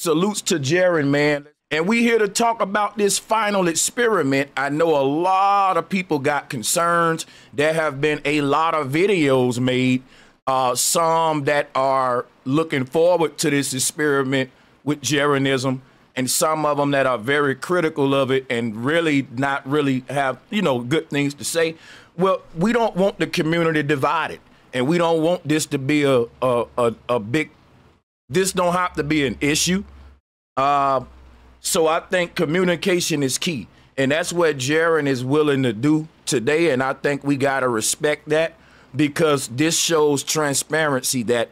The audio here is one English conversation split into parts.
Salutes to Jeran, man. And we here to talk about this final experiment. I know a lot of people got concerns. There have been a lot of videos made, some that are looking forward to this experiment with Jeranism, and some of them that are very critical of it and really not really have, good things to say. Well, we don't want the community divided, and we don't want this to be a big, this don't have to be an issue. So I think communication is key, and that's what Jeran is willing to do today, and I think we got to respect that, because this shows transparency that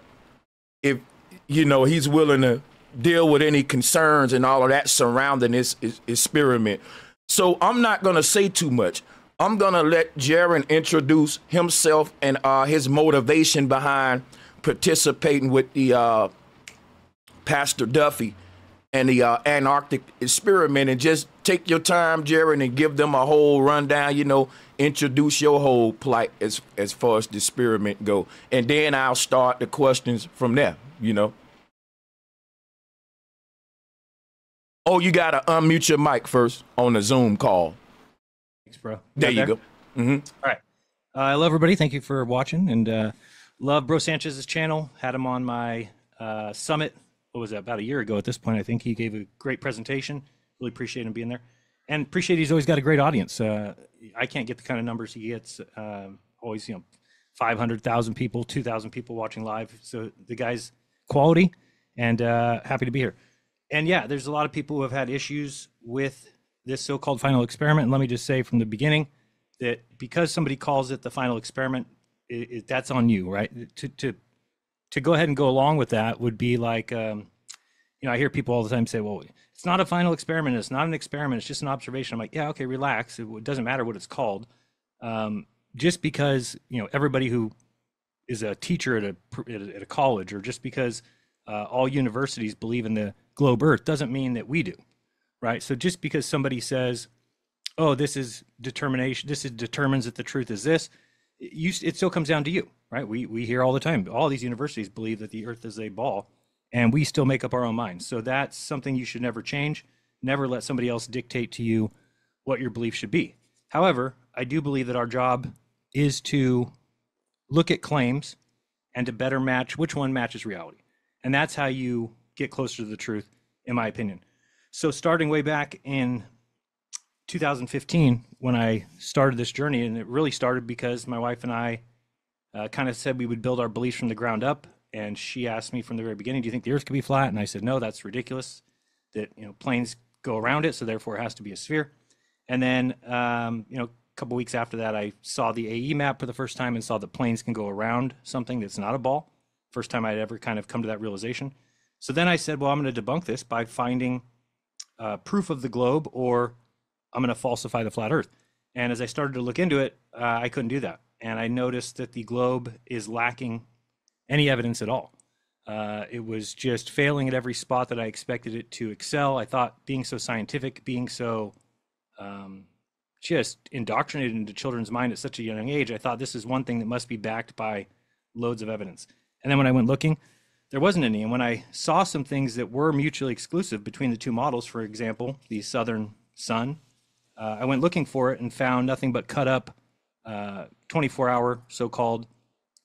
if, he's willing to deal with any concerns and all of that surrounding this experiment. So I'm not going to say too much. I'm going to let Jeran introduce himself and his motivation behind participating with the Pastor Duffy and the Antarctic experiment, and just take your time, Jeran, and give them a whole rundown, introduce your whole plight as far as the experiment go. And then I'll start the questions from there, Oh, you got to unmute your mic first on the Zoom call. Thanks, bro. There you go. Mm-hmm. All right. Hello, everybody. Thank you for watching, and love Bro Sanchez's channel. Had him on my summit. What was that, about a year ago at this point? I think he gave a great presentation. Really appreciate him being there, and appreciate he's always got a great audience. I can't get the kind of numbers he gets. Always, 500,000 people, 2,000 people watching live. So the guy's quality, and happy to be here. And yeah, there's a lot of people who have had issues with this so-called final experiment. And let me just say from the beginning that because somebody calls it the final experiment, that's on you, right? To go ahead and go along with that would be like, I hear people all the time say, well, it's not a final experiment. It's not an experiment. It's just an observation. I'm like, yeah, okay, relax. It doesn't matter what it's called. Just because, everybody who is a teacher at a college, or just because all universities believe in the globe Earth, doesn't mean that we do, right? So just because somebody says, oh, this is determination, determines that the truth is this, it still comes down to you, right? We hear all the time, all these universities believe that the Earth is a ball, and we still make up our own minds. So that's something you should never change. Never let somebody else dictate to you what your belief should be. However, I do believe that our job is to look at claims and to better match which one matches reality. And that's how you get closer to the truth, in my opinion. So starting way back in 2015, when I started this journey, and it really started because my wife and I kind of said we would build our beliefs from the ground up. And she asked me from the very beginning, do you think the Earth could be flat? And I said, no, that's ridiculous. That, planes go around it, so therefore it has to be a sphere. And then, a couple weeks after that, I saw the AE map for the first time and saw that planes can go around something that's not a ball. First time I'd ever kind of come to that realization. So then I said, well, I'm going to debunk this by finding proof of the globe, or I'm going to falsify the flat Earth. And as I started to look into it, I couldn't do that. And I noticed that the globe is lacking any evidence at all. It was just failing at every spot that I expected it to excel. I thought being so scientific, being so just indoctrinated into children's mind at such a young age, I thought this is one thing that must be backed by loads of evidence. And then when I went looking, there wasn't any. And when I saw some things that were mutually exclusive between the two models, for example, the southern sun, I went looking for it and found nothing but cut up 24-hour so-called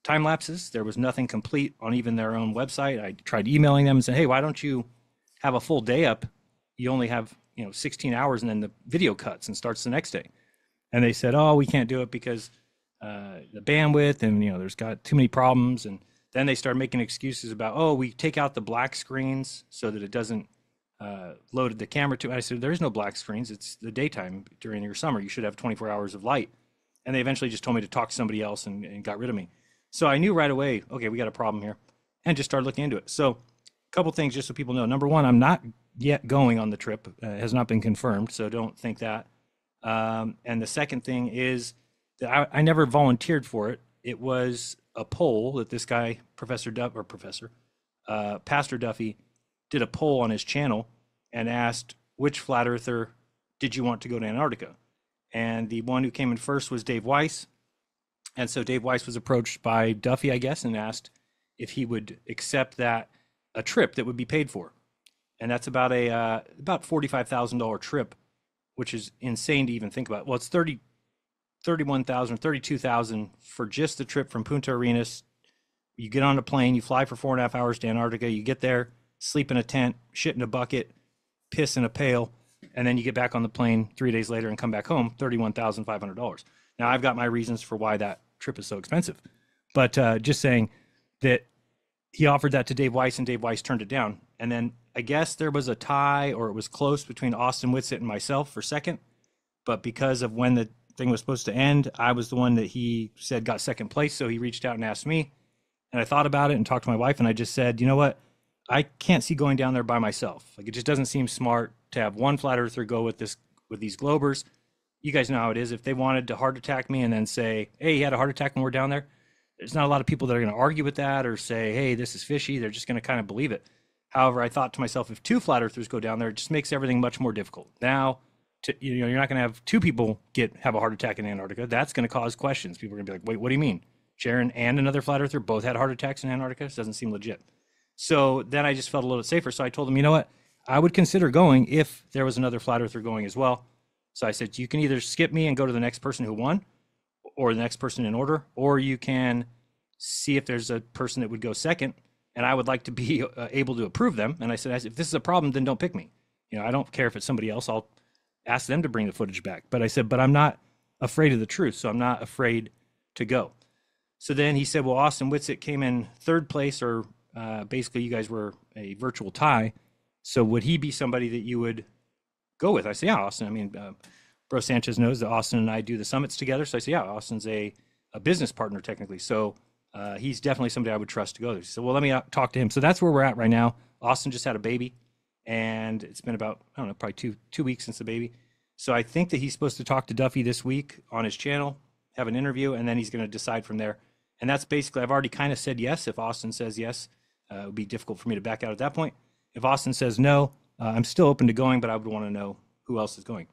time lapses. There was nothing complete on even their own website. I tried emailing them and said, hey, why don't you have a full day up? You only have 16 hours, and then the video cuts and starts the next day. And they said, oh, we can't do it because the bandwidth, and there's got too many problems. And then they started making excuses about, oh, we take out the black screens so that it doesn't load the camera too. I said, there is no black screens. It's the daytime during your summer. You should have 24 hours of light. And they eventually just told me to talk to somebody else and got rid of me. So I knew right away, okay, we got a problem here, and just started looking into it. So a couple things just so people know. Number one, I'm not yet going on the trip. It has not been confirmed, so don't think that. And the second thing is that I never volunteered for it. It was a poll that this guy, Pastor Duffy, did a poll on his channel and asked, which flat earther did you want to go to Antarctica? And the one who came in first was Dave Weiss. And so Dave Weiss was approached by Duffy, I guess, and asked if he would accept a trip that would be paid for. and that's about about $45,000 trip, which is insane to even think about. Well, it's 31,000, 32,000 for just the trip from Punta Arenas. You get on a plane, you fly for 4.5 hours to Antarctica, you get there, sleep in a tent, shit in a bucket, piss in a pail, and then you get back on the plane 3 days later and come back home, $31,500. Now, I've got my reasons for why that trip is so expensive, but just saying that he offered that to Dave Weiss, and Dave Weiss turned it down. And then I guess there was a tie, or it was close, between Austin Whitsitt and myself for second. But because of when the thing was supposed to end, I was the one that he said got second place. So he reached out and asked me. And I thought about it and talked to my wife, and I just said, you know what? I can't see going down there by myself. Like, it just doesn't seem smart to have one flat earther go with these Globers. You guys know how it is. If they wanted to heart attack me and then say, hey, he had a heart attack when we're down there, there's not a lot of people that are going to argue with that or say, hey, this is fishy. They're just going to kind of believe it. However, I thought to myself, if two flat earthers go down there, it just makes everything much more difficult. Now, you're not going to have two people have a heart attack in Antarctica. That's going to cause questions. People are going to be like, wait, what do you mean? Jeran and another flat earther both had heart attacks in Antarctica? It doesn't seem legit. So then I just felt a little safer. So I told him, you know what? I would consider going if there was another flat earther going as well. So I said, you can either skip me and go to the next person who won, or the next person in order, or you can see if there's a person that would go second, and I would like to be able to approve them. And I said, if this is a problem, then don't pick me. I don't care if it's somebody else. I'll ask them to bring the footage back. But I said, but I'm not afraid of the truth, so I'm not afraid to go. So then he said, well, Austin Whitsitt came in third place, or basically you guys were a virtual tie. So would he be somebody that you would go with? I said, yeah, Austin. I mean, Bro Sanchez knows that Austin and I do the summits together. So I said, yeah, Austin's a business partner technically. So he's definitely somebody I would trust to go there. So, well, let me talk to him. So that's where we're at right now. Austin just had a baby, and it's been about, I don't know, probably two weeks since the baby. So I think that he's supposed to talk to Duffy this week on his channel, have an interview, and then he's going to decide from there. And that's basically, I've already kind of said yes. If Austin says yes, it would be difficult for me to back out at that point. If Austin says no, I'm still open to going, but I would want to know who else is going.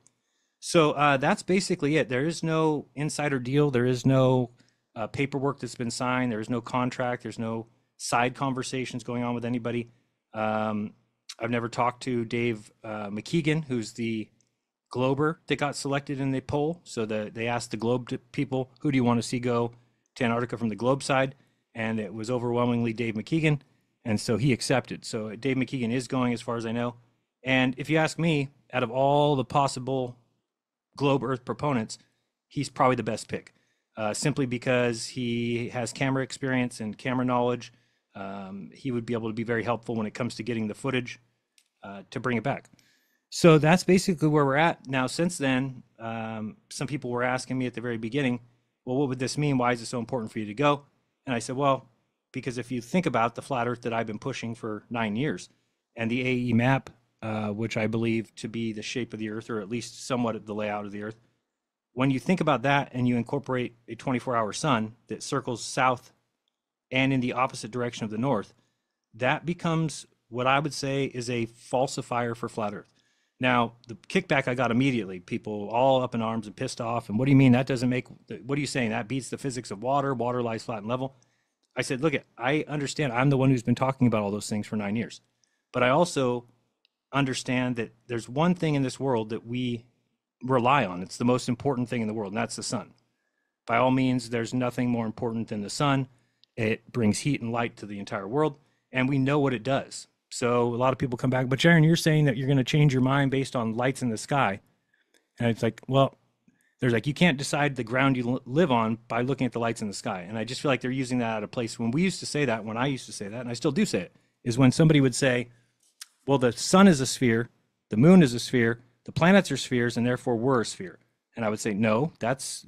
So that's basically it. There is no insider deal. There is no paperwork that's been signed. There's no contract. There's no side conversations going on with anybody. I've never talked to Dave McKeegan, who's the Glober that got selected in the poll. So they asked the Globe people, who do you want to see go to Antarctica from the Globe side? And it was overwhelmingly Dave McKeegan. And so he accepted. So Dave McKeegan is going, as far as I know. And if you ask me, out of all the possible Globe Earth proponents, he's probably the best pick, simply because he has camera experience and camera knowledge. He would be able to be very helpful when it comes to getting the footage to bring it back. So that's basically where we're at. Now, since then, some people were asking me at the very beginning, well, what would this mean? Why is it so important for you to go? And I said, well, because if you think about the flat earth that I've been pushing for 9 years, and the AE map, which I believe to be the shape of the earth, or at least somewhat of the layout of the earth, when you think about that and you incorporate a 24-hour sun that circles south and in the opposite direction of the north, that becomes what I would say is a falsifier for flat earth. Now, the kickback I got immediately, people all up in arms and pissed off. And what do you mean that doesn't make, what are you saying? That beats the physics of water. Water lies flat and level. I said, look, I understand. I'm the one who's been talking about all those things for 9 years. But I also understand that there's one thing in this world that we rely on. It's the most important thing in the world, and that's the sun. By all means, there's nothing more important than the sun. It brings heat and light to the entire world, and we know what it does. So a lot of people come back, but Jeran, you're saying that you're going to change your mind based on lights in the sky. And it's like, well, there's like, you can't decide the ground you live on by looking at the lights in the sky. And I just feel like they're using that out of place. When we used to say that, when I used to say that, and I still do say it, is when somebody would say, well, the sun is a sphere, the moon is a sphere, the planets are spheres, and therefore we're a sphere. And I would say, no, that's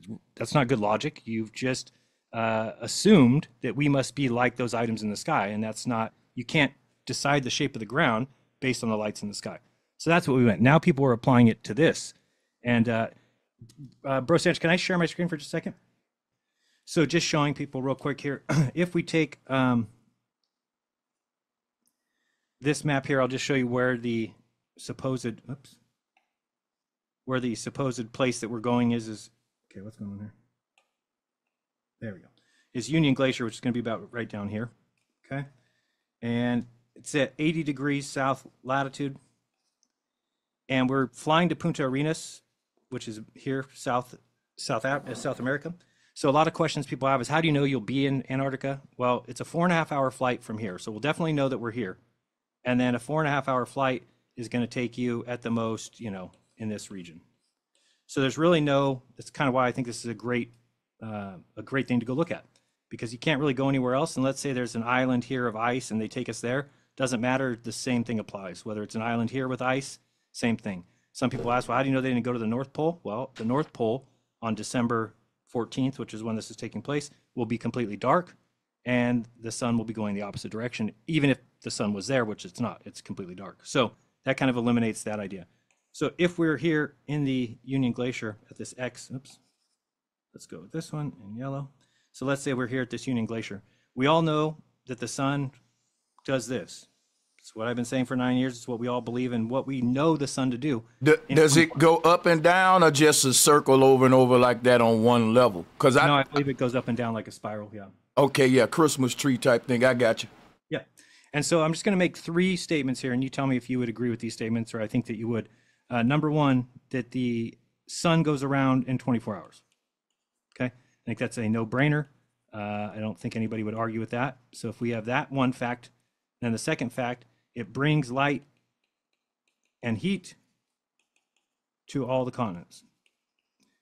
not good logic. You've just assumed that we must be like those items in the sky, and that's not, you can't decide the shape of the ground based on the lights in the sky. So that's what we went. Now people are applying it to this. And Bro Sanchez, can I share my screen for just a second? So just showing people real quick here, if we take this map here, I'll just show you where the supposed, where the supposed place that we're going is, okay, what's going on here? There we go. Is Union Glacier, which is going to be about right down here, okay? And It's at 80 degrees south latitude. And we're flying to Punta Arenas, which is here, South America. So a lot of questions people have is, how do you know you'll be in Antarctica? Well, it's a 4.5-hour flight from here. So we'll definitely know that we're here. And then a 4.5-hour flight is going to take you at the most, you know, in this region. So there's really no, that's kind of why I think this is a great thing to go look at, because you can't really go anywhere else. And let's say there's an island here of ice and they take us there. Doesn't matter. The same thing applies. Whether it's an island here with ice, same thing. Some people ask, well, how do you know they didn't go to the North Pole? Well, the North Pole on December 14th, which is when this is taking place, will be completely dark, and the sun will be going the opposite direction, even if the sun was there, which it's not. It's completely dark. So that kind of eliminates that idea. So if we're here in the Union Glacier at this X, oops, let's go with this one in yellow. So let's say we're here at this Union Glacier. We all know that the sun does this. It's what I've been saying for 9 years. It's what we all believe and what we know the sun to do. Does it go up and down, or just a circle over and over like that on one level? Because I believe it goes up and down like a spiral. Yeah. Okay. Yeah. Christmas tree type thing. I got you. Yeah. And so I'm just going to make 3 statements here, and you tell me if you would agree with these statements, or I think that you would. Number 1, that the sun goes around in 24 hours. Okay. I think that's a no-brainer. I don't think anybody would argue with that. So if we have that one fact, then the second fact, it brings light and heat to all the continents.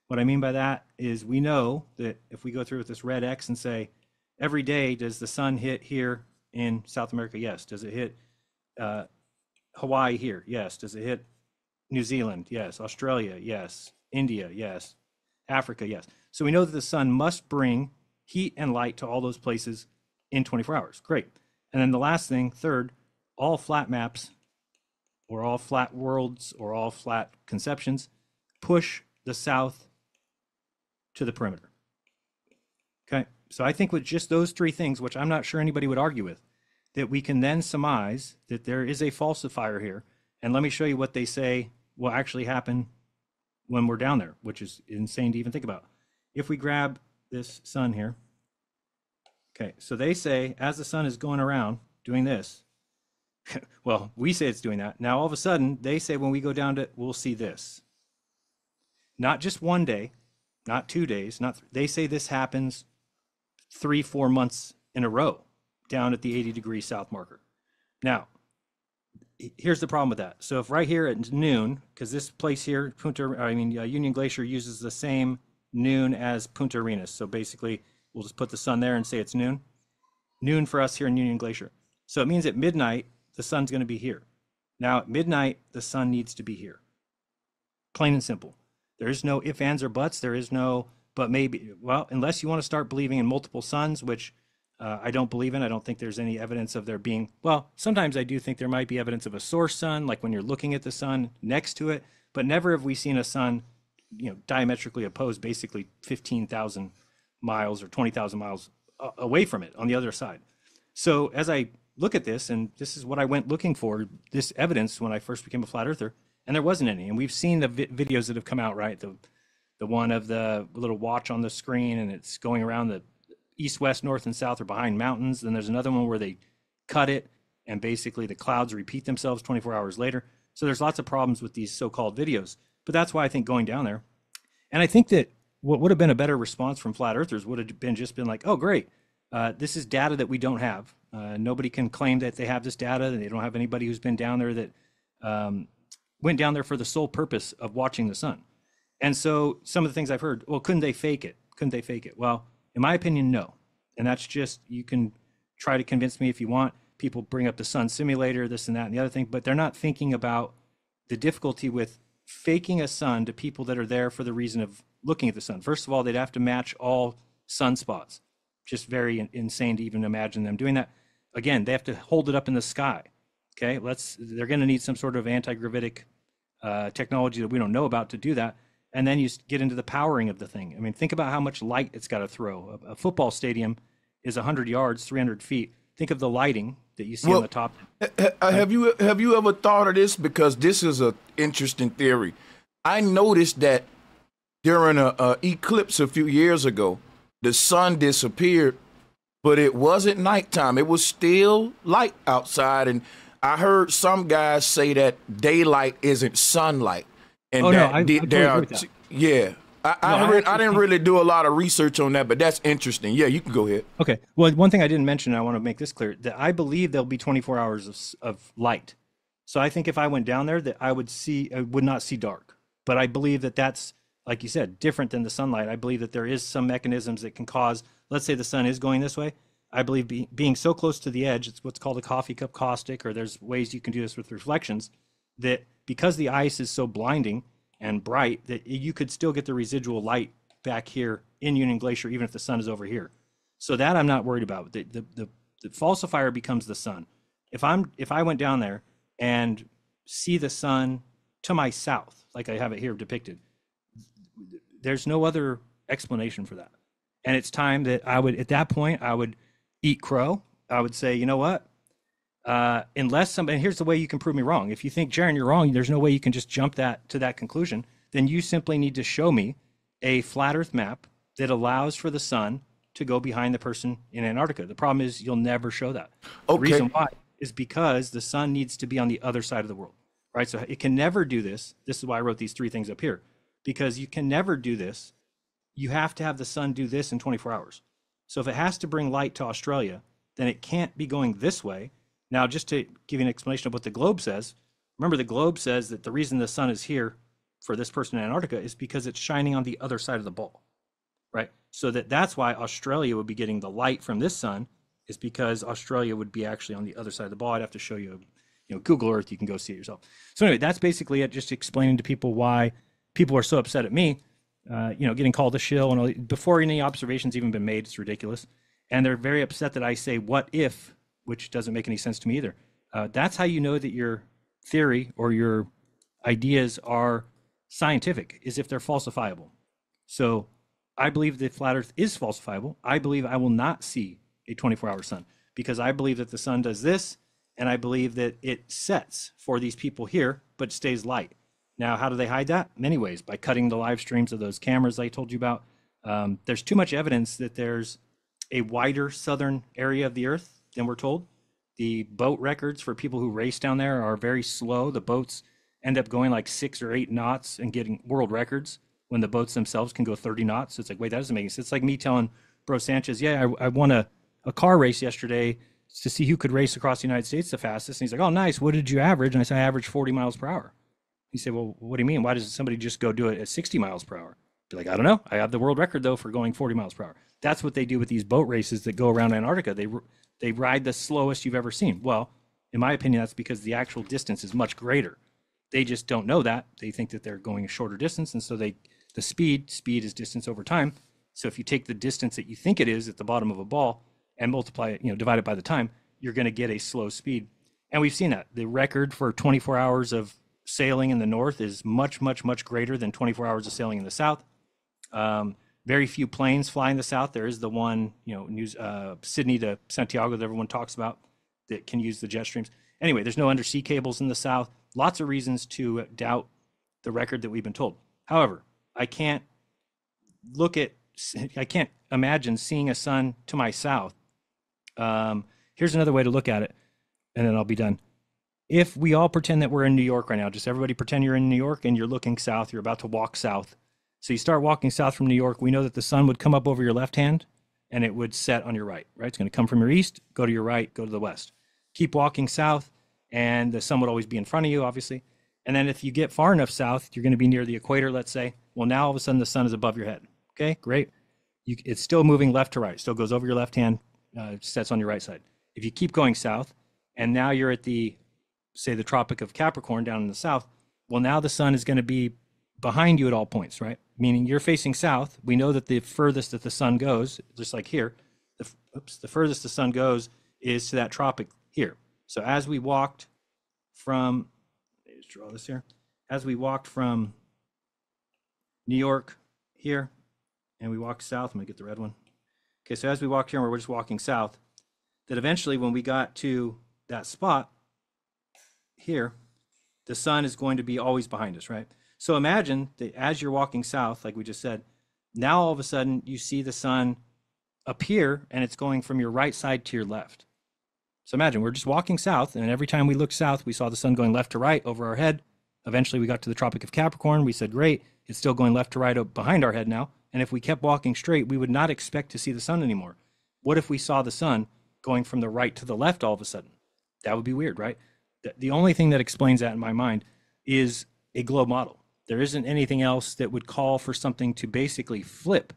What I mean by that is, we know that if we go through with this red X and say, every day, does the sun hit here in South America? Yes. Does it hit Hawaii here? Yes. Does it hit New Zealand? Yes. Australia? Yes. India? Yes. Africa? Yes. So we know that the sun must bring heat and light to all those places in 24 hours. Great. And then the last thing, third, all flat maps or all flat worlds or all flat conceptions push the south to the perimeter. Okay. So I think with just those 3 things, which I'm not sure anybody would argue with, that we can then surmise that there is a falsifier here. And let me show you what they say will actually happen when we're down there, which is insane to even think about. If we grab this sun here, okay, so they say as the sun is going around doing this, well, we say it's doing that. Now, all of a sudden, they say when we go down to, we'll see this. Not just one day, not 2 days, they say this happens 3-4 months in a row down at the 80-degree south marker. Now, here's the problem with that. So if right here at noon, because this place here, Union Glacier uses the same noon as Punta Arenas. So basically, we'll just put the sun there and say it's noon. Noon for us here in Union Glacier. So it means at midnight, the sun's going to be here. Now, at midnight, the sun needs to be here. Plain and simple. There is no ifs, ands, or buts. There is no, but maybe, well, unless you want to start believing in multiple suns, which I don't believe in. I don't think there's any evidence of there being, well, sometimes I do think there might be evidence of a source sun, like when you're looking at the sun next to it, but never have we seen a sun, you know, diametrically opposed, basically 15,000 miles or 20,000 miles away from it on the other side. So as I look at this, and this is what I went looking for, this evidence when I first became a flat earther, and there wasn't any. And we've seen the videos that have come out, right? The one of the little watch on the screen, and it's going around the east, west, north, and south, or behind mountains. Then there's another one where they cut it, and basically the clouds repeat themselves 24 hours later. So there's lots of problems with these so-called videos. But that's why I think going down there, and I think that what would have been a better response from flat earthers would have been just been like, oh, great. This is data that we don't have. Nobody can claim that they have this data. They don't have anybody who's been down there that went down there for the sole purpose of watching the sun. And so some of the things I've heard, well, couldn't they fake it? Couldn't they fake it? Well, in my opinion, no. And that's just, you can try to convince me if you want. People bring up the sun simulator, this and that and the other thing, but they're not thinking about the difficulty with faking a sun to people that are there for the reason of looking at the sun. First of all, they'd have to match all sunspots. Just very insane to even imagine them doing that. Again, they have to hold it up in the sky. Okay, they're going to need some sort of anti-gravitic technology that we don't know about to do that. And then you get into the powering of the thing. I mean, think about how much light it's got to throw. A football stadium is 100 yards, 300 feet. Think of the lighting that you see on the top. Have you ever thought of this? Because this is an interesting theory. I noticed that during an eclipse a few years ago, the sun disappeared but it wasn't nighttime. It was still light outside. And I heard some guys say that daylight isn't sunlight. And Oh no, that I there totally agree are, with that. yeah. I didn't really do a lot of research on that, but that's interesting. Yeah, you can go ahead. Okay. Well, one thing I didn't mention, and I want to make this clear, that I believe there'll be 24 hours of light. So I think if I went down there, that I would not see dark. But I believe that that's, like you said, different than the sunlight. I believe that there is some mechanisms that can cause, let's say the sun is going this way. I believe being so close to the edge, it's what's called a coffee cup caustic, or there's ways you can do this with reflections, that because the ice is so blinding and bright, that you could still get the residual light back here in Union Glacier, even if the sun is over here. So that I'm not worried about. The falsifier becomes the sun. If I went down there and see the sun to my south, like I have it here depicted, there's no other explanation for that. And it's time that at that point, I would eat crow. I would say, you know what? Unless somebody, and here's the way you can prove me wrong. If you think, Jeran, you're wrong, there's no way you can just jump to that conclusion, then you simply need to show me a flat earth map that allows for the sun to go behind the person in Antarctica. The problem is you'll never show that. Okay. The reason why is because the sun needs to be on the other side of the world, right? So it can never do this. This is why I wrote these 3 things up here, because you can never do this. You have to have the sun do this in 24 hours. So if it has to bring light to Australia, then it can't be going this way. Now, just to give you an explanation of what the globe says, remember the globe says that the reason the sun is here for this person in Antarctica is because it's shining on the other side of the ball, right? So that's why Australia would be getting the light from this sun, is because Australia would be actually on the other side of the ball. I'd have to show you, Google Earth, you can go see it yourself. So anyway, that's basically it, just explaining to people why people are so upset at me, getting called a shill, and all, before any observations even been made. It's ridiculous. And they're very upset that I say, what if, which doesn't make any sense to me either. That's how you know that your theory or your ideas are scientific, is if they're falsifiable. So I believe that flat earth is falsifiable. I believe I will not see a 24-hour sun, because I believe that the sun does this, and I believe that it sets for these people here, but stays light. Now, how do they hide that? Many ways, by cutting the live streams of those cameras I told you about. There's too much evidence that there's a wider southern area of the earth than we're told. The boat records for people who race down there are very slow. The boats end up going like 6 or 8 knots and getting world records when the boats themselves can go 30 knots. So it's like, wait, that doesn't make sense. It's like me telling Bro Sanchez, yeah, I won a car race yesterday to see who could race across the United States the fastest. And he's like, oh, nice. What did you average? And I said, I averaged 40 miles per hour. He said, well, what do you mean? Why doesn't somebody just go do it at 60 miles per hour? Be like, I don't know. I have the world record, though, for going 40 miles per hour. That's what they do with these boat races that go around Antarctica. They ride the slowest you've ever seen. Well, in my opinion, that's because the actual distance is much greater. They just don't know that. They think that they're going a shorter distance. And so the speed is distance over time. So if you take the distance that you think it is at the bottom of a ball and multiply it, divide it by the time, you're going to get a slow speed. And we've seen that. The record for 24 hours of sailing in the north is much, much, much greater than 24 hours of sailing in the south. Very few planes fly in the south. There is the one, Sydney to Santiago that everyone talks about that can use the jet streams. Anyway, there's no undersea cables in the south. Lots of reasons to doubt the record that we've been told. However, I can't imagine seeing a sun to my south. Here's another way to look at it, and then I'll be done. If we all pretend that we're in New York right now, just everybody pretend you're in New York and you're looking south, you're about to walk south. So you start walking south from New York, we know that the sun would come up over your left hand and it would set on your right, right? It's going to come from your east, go to your right, go to the west. Keep walking south, and the sun would always be in front of you, obviously. And then if you get far enough south, you're going to be near the equator, let's say. Well, now all of a sudden the sun is above your head. Okay, great. It's still moving left to right. Still goes over your left hand, sets on your right side. If you keep going south, and now you're at the Tropic of Capricorn down in the south, well, now the sun is going to be behind you at all points, right? Meaning you're facing south. We know that the furthest that the sun goes, just like here, the furthest the sun goes is to that tropic here. So as we walked from, let me just draw this here. As we walked from New York here, and we walked south, I'm gonna get the red one. Okay, so as we walked here, and we're just walking south, that eventually when we got to that spot here, the sun is going to be always behind us, right? So imagine that as you're walking south, like we just said, now all of a sudden you see the sun appear and it's going from your right side to your left. So imagine we're just walking south, and every time we looked south, we saw the sun going left to right over our head. Eventually, we got to the Tropic of Capricorn. We said, great, it's still going left to right up behind our head now. And if we kept walking straight, we would not expect to see the sun anymore. What if we saw the sun going from the right to the left all of a sudden? That would be weird, right? The only thing that explains that in my mind is a globe model. There isn't anything else that would call for something to basically flip.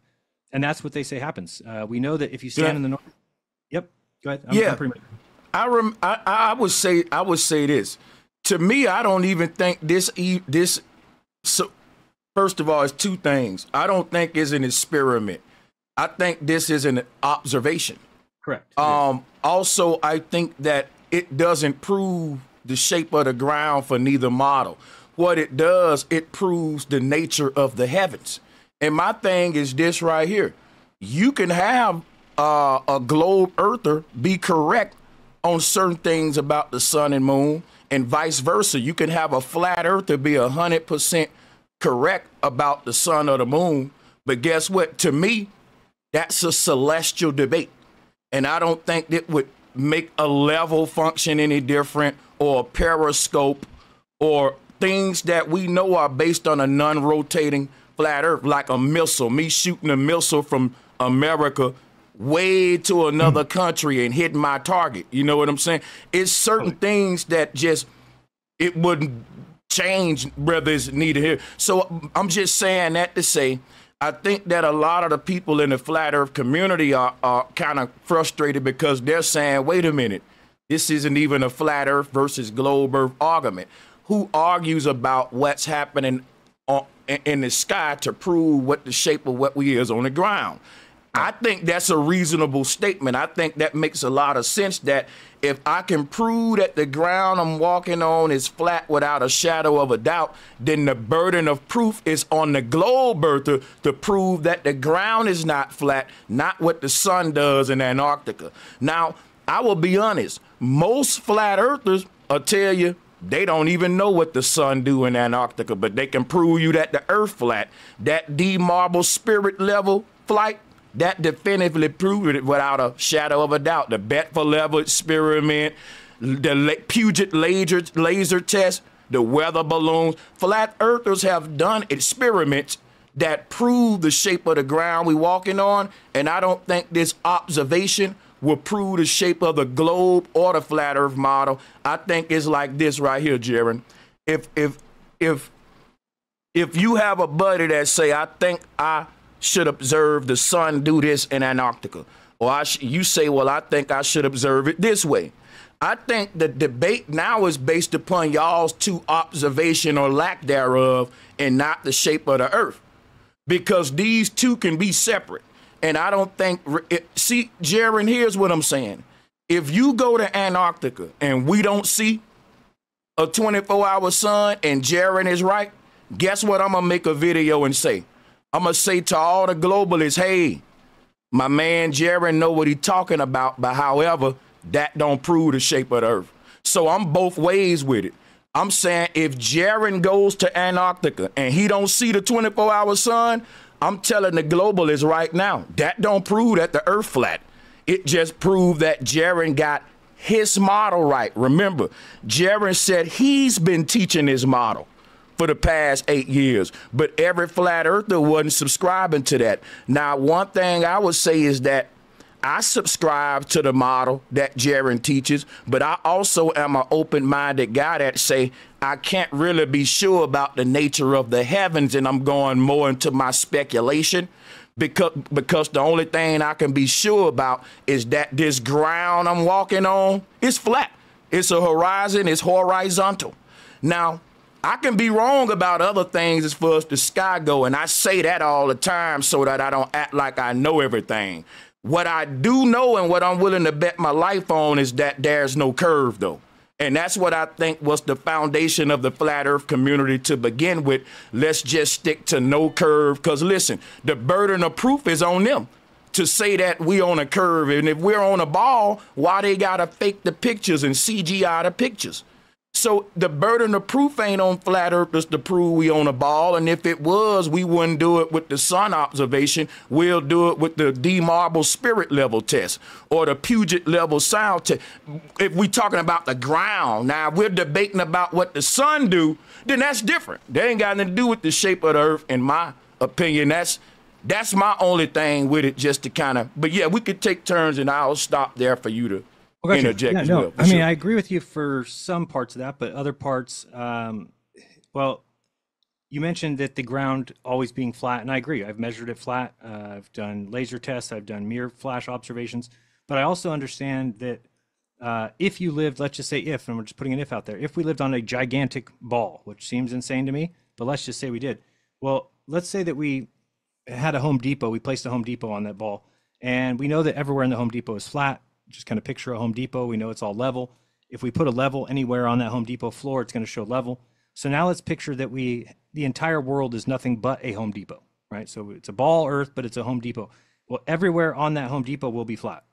And that's what they say happens. We know that if you stand in the north. Yep, go ahead. I'm pretty much... I would say this. To me, I don't even think this. So, first of all, it's two things. I don't think it's an experiment. I think this is an observation. Correct. Also, I think that it doesn't prove the shape of the ground for neither model. What it does, it proves the nature of the heavens. And my thing is this right here. You can have a globe earther be correct on certain things about the sun and moon, and vice versa. You can have a flat earther be 100% correct about the sun or the moon. But guess what? To me, that's a celestial debate. And I don't think it would make a level function any different, or a periscope, or things that we know are based on a non-rotating flat earth, like a missile, me shooting a missile from America way to another country and hitting my target. You know what I'm saying? It's certain things that just, it wouldn't change whether it's needed here. So I'm just saying that to say, I think that a lot of the people in the flat earth community are kind of frustrated because they're saying, wait a minute, this isn't even a flat earth versus globe earth argument. Who argues about what's happening in the sky to prove what the shape of what we is on the ground? I think that's a reasonable statement. I think that makes a lot of sense, that if I can prove that the ground I'm walking on is flat without a shadow of a doubt, then the burden of proof is on the globe earther to prove that the ground is not flat, not what the sun does in Antarctica. Now, I will be honest, most flat earthers will tell you they don't even know what the sun do in Antarctica, but they can prove you that the earth flat. That D-Marble spirit level flight, that definitively proved it without a shadow of a doubt. The Bedford level experiment, the Puget laser test, the weather balloons. Flat earthers have done experiments that prove the shape of the ground we're walking on, and I don't think this observation will prove the shape of the globe or the flat earth model. I think it's like this right here, Jeran. If you have a buddy that say, I think I should observe the sun do this in Antarctica, or you say, well, I think I should observe it this way. I think the debate now is based upon y'all's two observation or lack thereof, and not the shape of the earth, because these two can be separate. And I don't think, see, Jeran, here's what I'm saying. If you go to Antarctica and we don't see a 24-hour sun and Jeran is right, guess what? I'm going to make a video and say, I'm going to say to all the globalists, hey, my man Jeran know what he's talking about, but however, that don't prove the shape of the earth. So I'm both ways with it. I'm saying if Jeran goes to Antarctica and he don't see the 24-hour sun, I'm telling the globalists right now, that don't prove that the earth flat. It just proved that Jeran got his model right. Remember, Jeran said he's been teaching his model for the past 8 years, but every flat earther wasn't subscribing to that. Now, one thing I would say is that I subscribe to the model that Jeran teaches, but I also am an open-minded guy that say I can't really be sure about the nature of the heavens, and I'm going more into my speculation because the only thing I can be sure about is that this ground I'm walking on is flat. It's a horizon, it's horizontal. Now, I can be wrong about other things as far as the sky go, and I say that all the time so that I don't act like I know everything. What I do know and what I'm willing to bet my life on is that there's no curve, though. And that's what I think was the foundation of the flat earth community to begin with. Let's just stick to no curve, because listen, the burden of proof is on them to say that we on a curve. And if we're on a ball, why they got to fake the pictures and CGI the pictures? So the burden of proof ain't on flat earthers to prove we on a ball. And if it was, we wouldn't do it with the sun observation. We'll do it with the D-Marble spirit level test or the Puget level sound test. If we talking about the ground, now if we're debating about what the sun do, then that's different. They ain't got nothing to do with the shape of the earth, in my opinion. That's my only thing with it, just to kind of, but yeah, we could take turns and I'll stop there for you to interject as well. I mean, I agree with you for some parts of that, but other parts, well, you mentioned that the ground always being flat, and I agree. I've measured it flat. I've done laser tests. I've done mirror flash observations. But I also understand that if you lived, let's just say if, and we're just putting an if out there, if we lived on a gigantic ball, which seems insane to me, but let's just say we did. Well, let's say that we had a Home Depot. We placed a Home Depot on that ball, and we know that everywhere in the Home Depot is flat. Just kind of picture a Home Depot. We know it's all level. If we put a level anywhere on that Home Depot floor, it's going to show level. So now let's picture that the entire world is nothing but a Home Depot, right? So it's a ball earth, but it's a Home Depot. Well, everywhere on that Home Depot will be flat,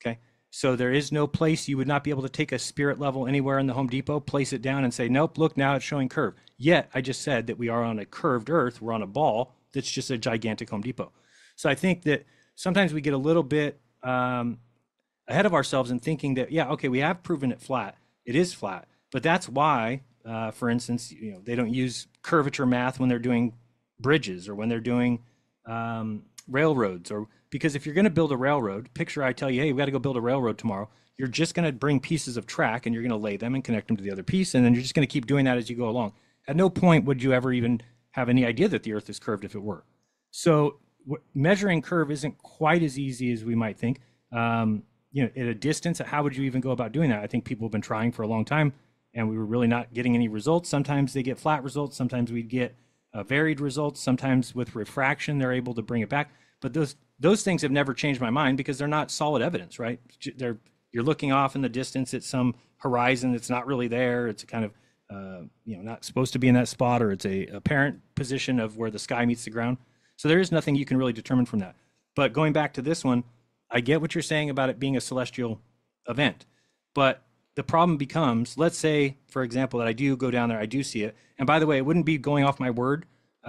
okay? So there is no place you would not be able to take a spirit level anywhere in the Home Depot, place it down and say, nope, look, now it's showing curve. Yet I just said that we are on a curved earth. We're on a ball that's just a gigantic Home Depot. So I think that sometimes we get a little bit ahead of ourselves in thinking that, yeah, okay, we have proven it flat. It is flat. But that's why, for instance, they don't use curvature math when they're doing bridges or when they're doing railroads. Or because if you're going to build a railroad, picture I tell you, hey, we got to go build a railroad tomorrow. You're just going to bring pieces of track and you're going to lay them and connect them to the other piece. And then you're just going to keep doing that as you go along. At no point would you ever even have any idea that the earth is curved if it were. So measuring curve isn't quite as easy as we might think. At a distance, how would you even go about doing that? I think people have been trying for a long time and we were really not getting any results. Sometimes they get flat results. Sometimes we get varied results. Sometimes with refraction, they're able to bring it back. But those things have never changed my mind because they're not solid evidence, right? You're looking off in the distance at some horizon that's not really there. It's a kind of, not supposed to be in that spot, or it's a apparent position of where the sky meets the ground. So there is nothing you can really determine from that. But going back to this one, I get what you're saying about it being a celestial event, but the problem becomes, let's say, for example, that I do go down there, I do see it. And by the way, it wouldn't be going off my word.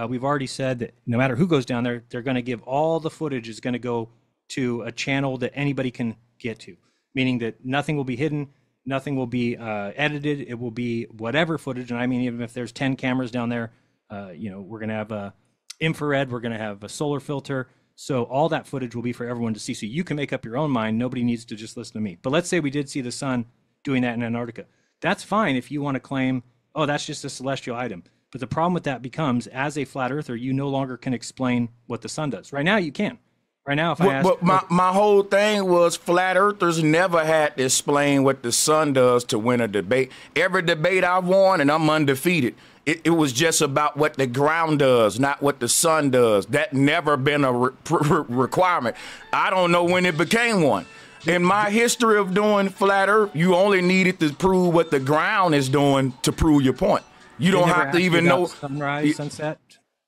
We've already said that no matter who goes down there, they're going to give all the footage is going to go to a channel that anybody can get to, meaning that nothing will be hidden, nothing will be edited. It will be whatever footage. And I mean, even if there's 10 cameras down there, we're going to have infrared, we're going to have a solar filter. So all that footage will be for everyone to see. So you can make up your own mind. Nobody needs to just listen to me. But let's say we did see the sun doing that in Antarctica. That's fine if you want to claim, oh, that's just a celestial item. But the problem with that becomes, as a flat earther, you no longer can explain what the sun does. Right now, you can. Right now, if I ask... But my whole thing was flat earthers never had to explain what the sun does to win a debate. Every debate I've won, and I'm undefeated, it was just about what the ground does, not what the sun does. That never been a requirement. I don't know when it became one. In my history of doing flat earth, you only needed to prove what the ground is doing to prove your point. You don't have to even know sunrise, sunset.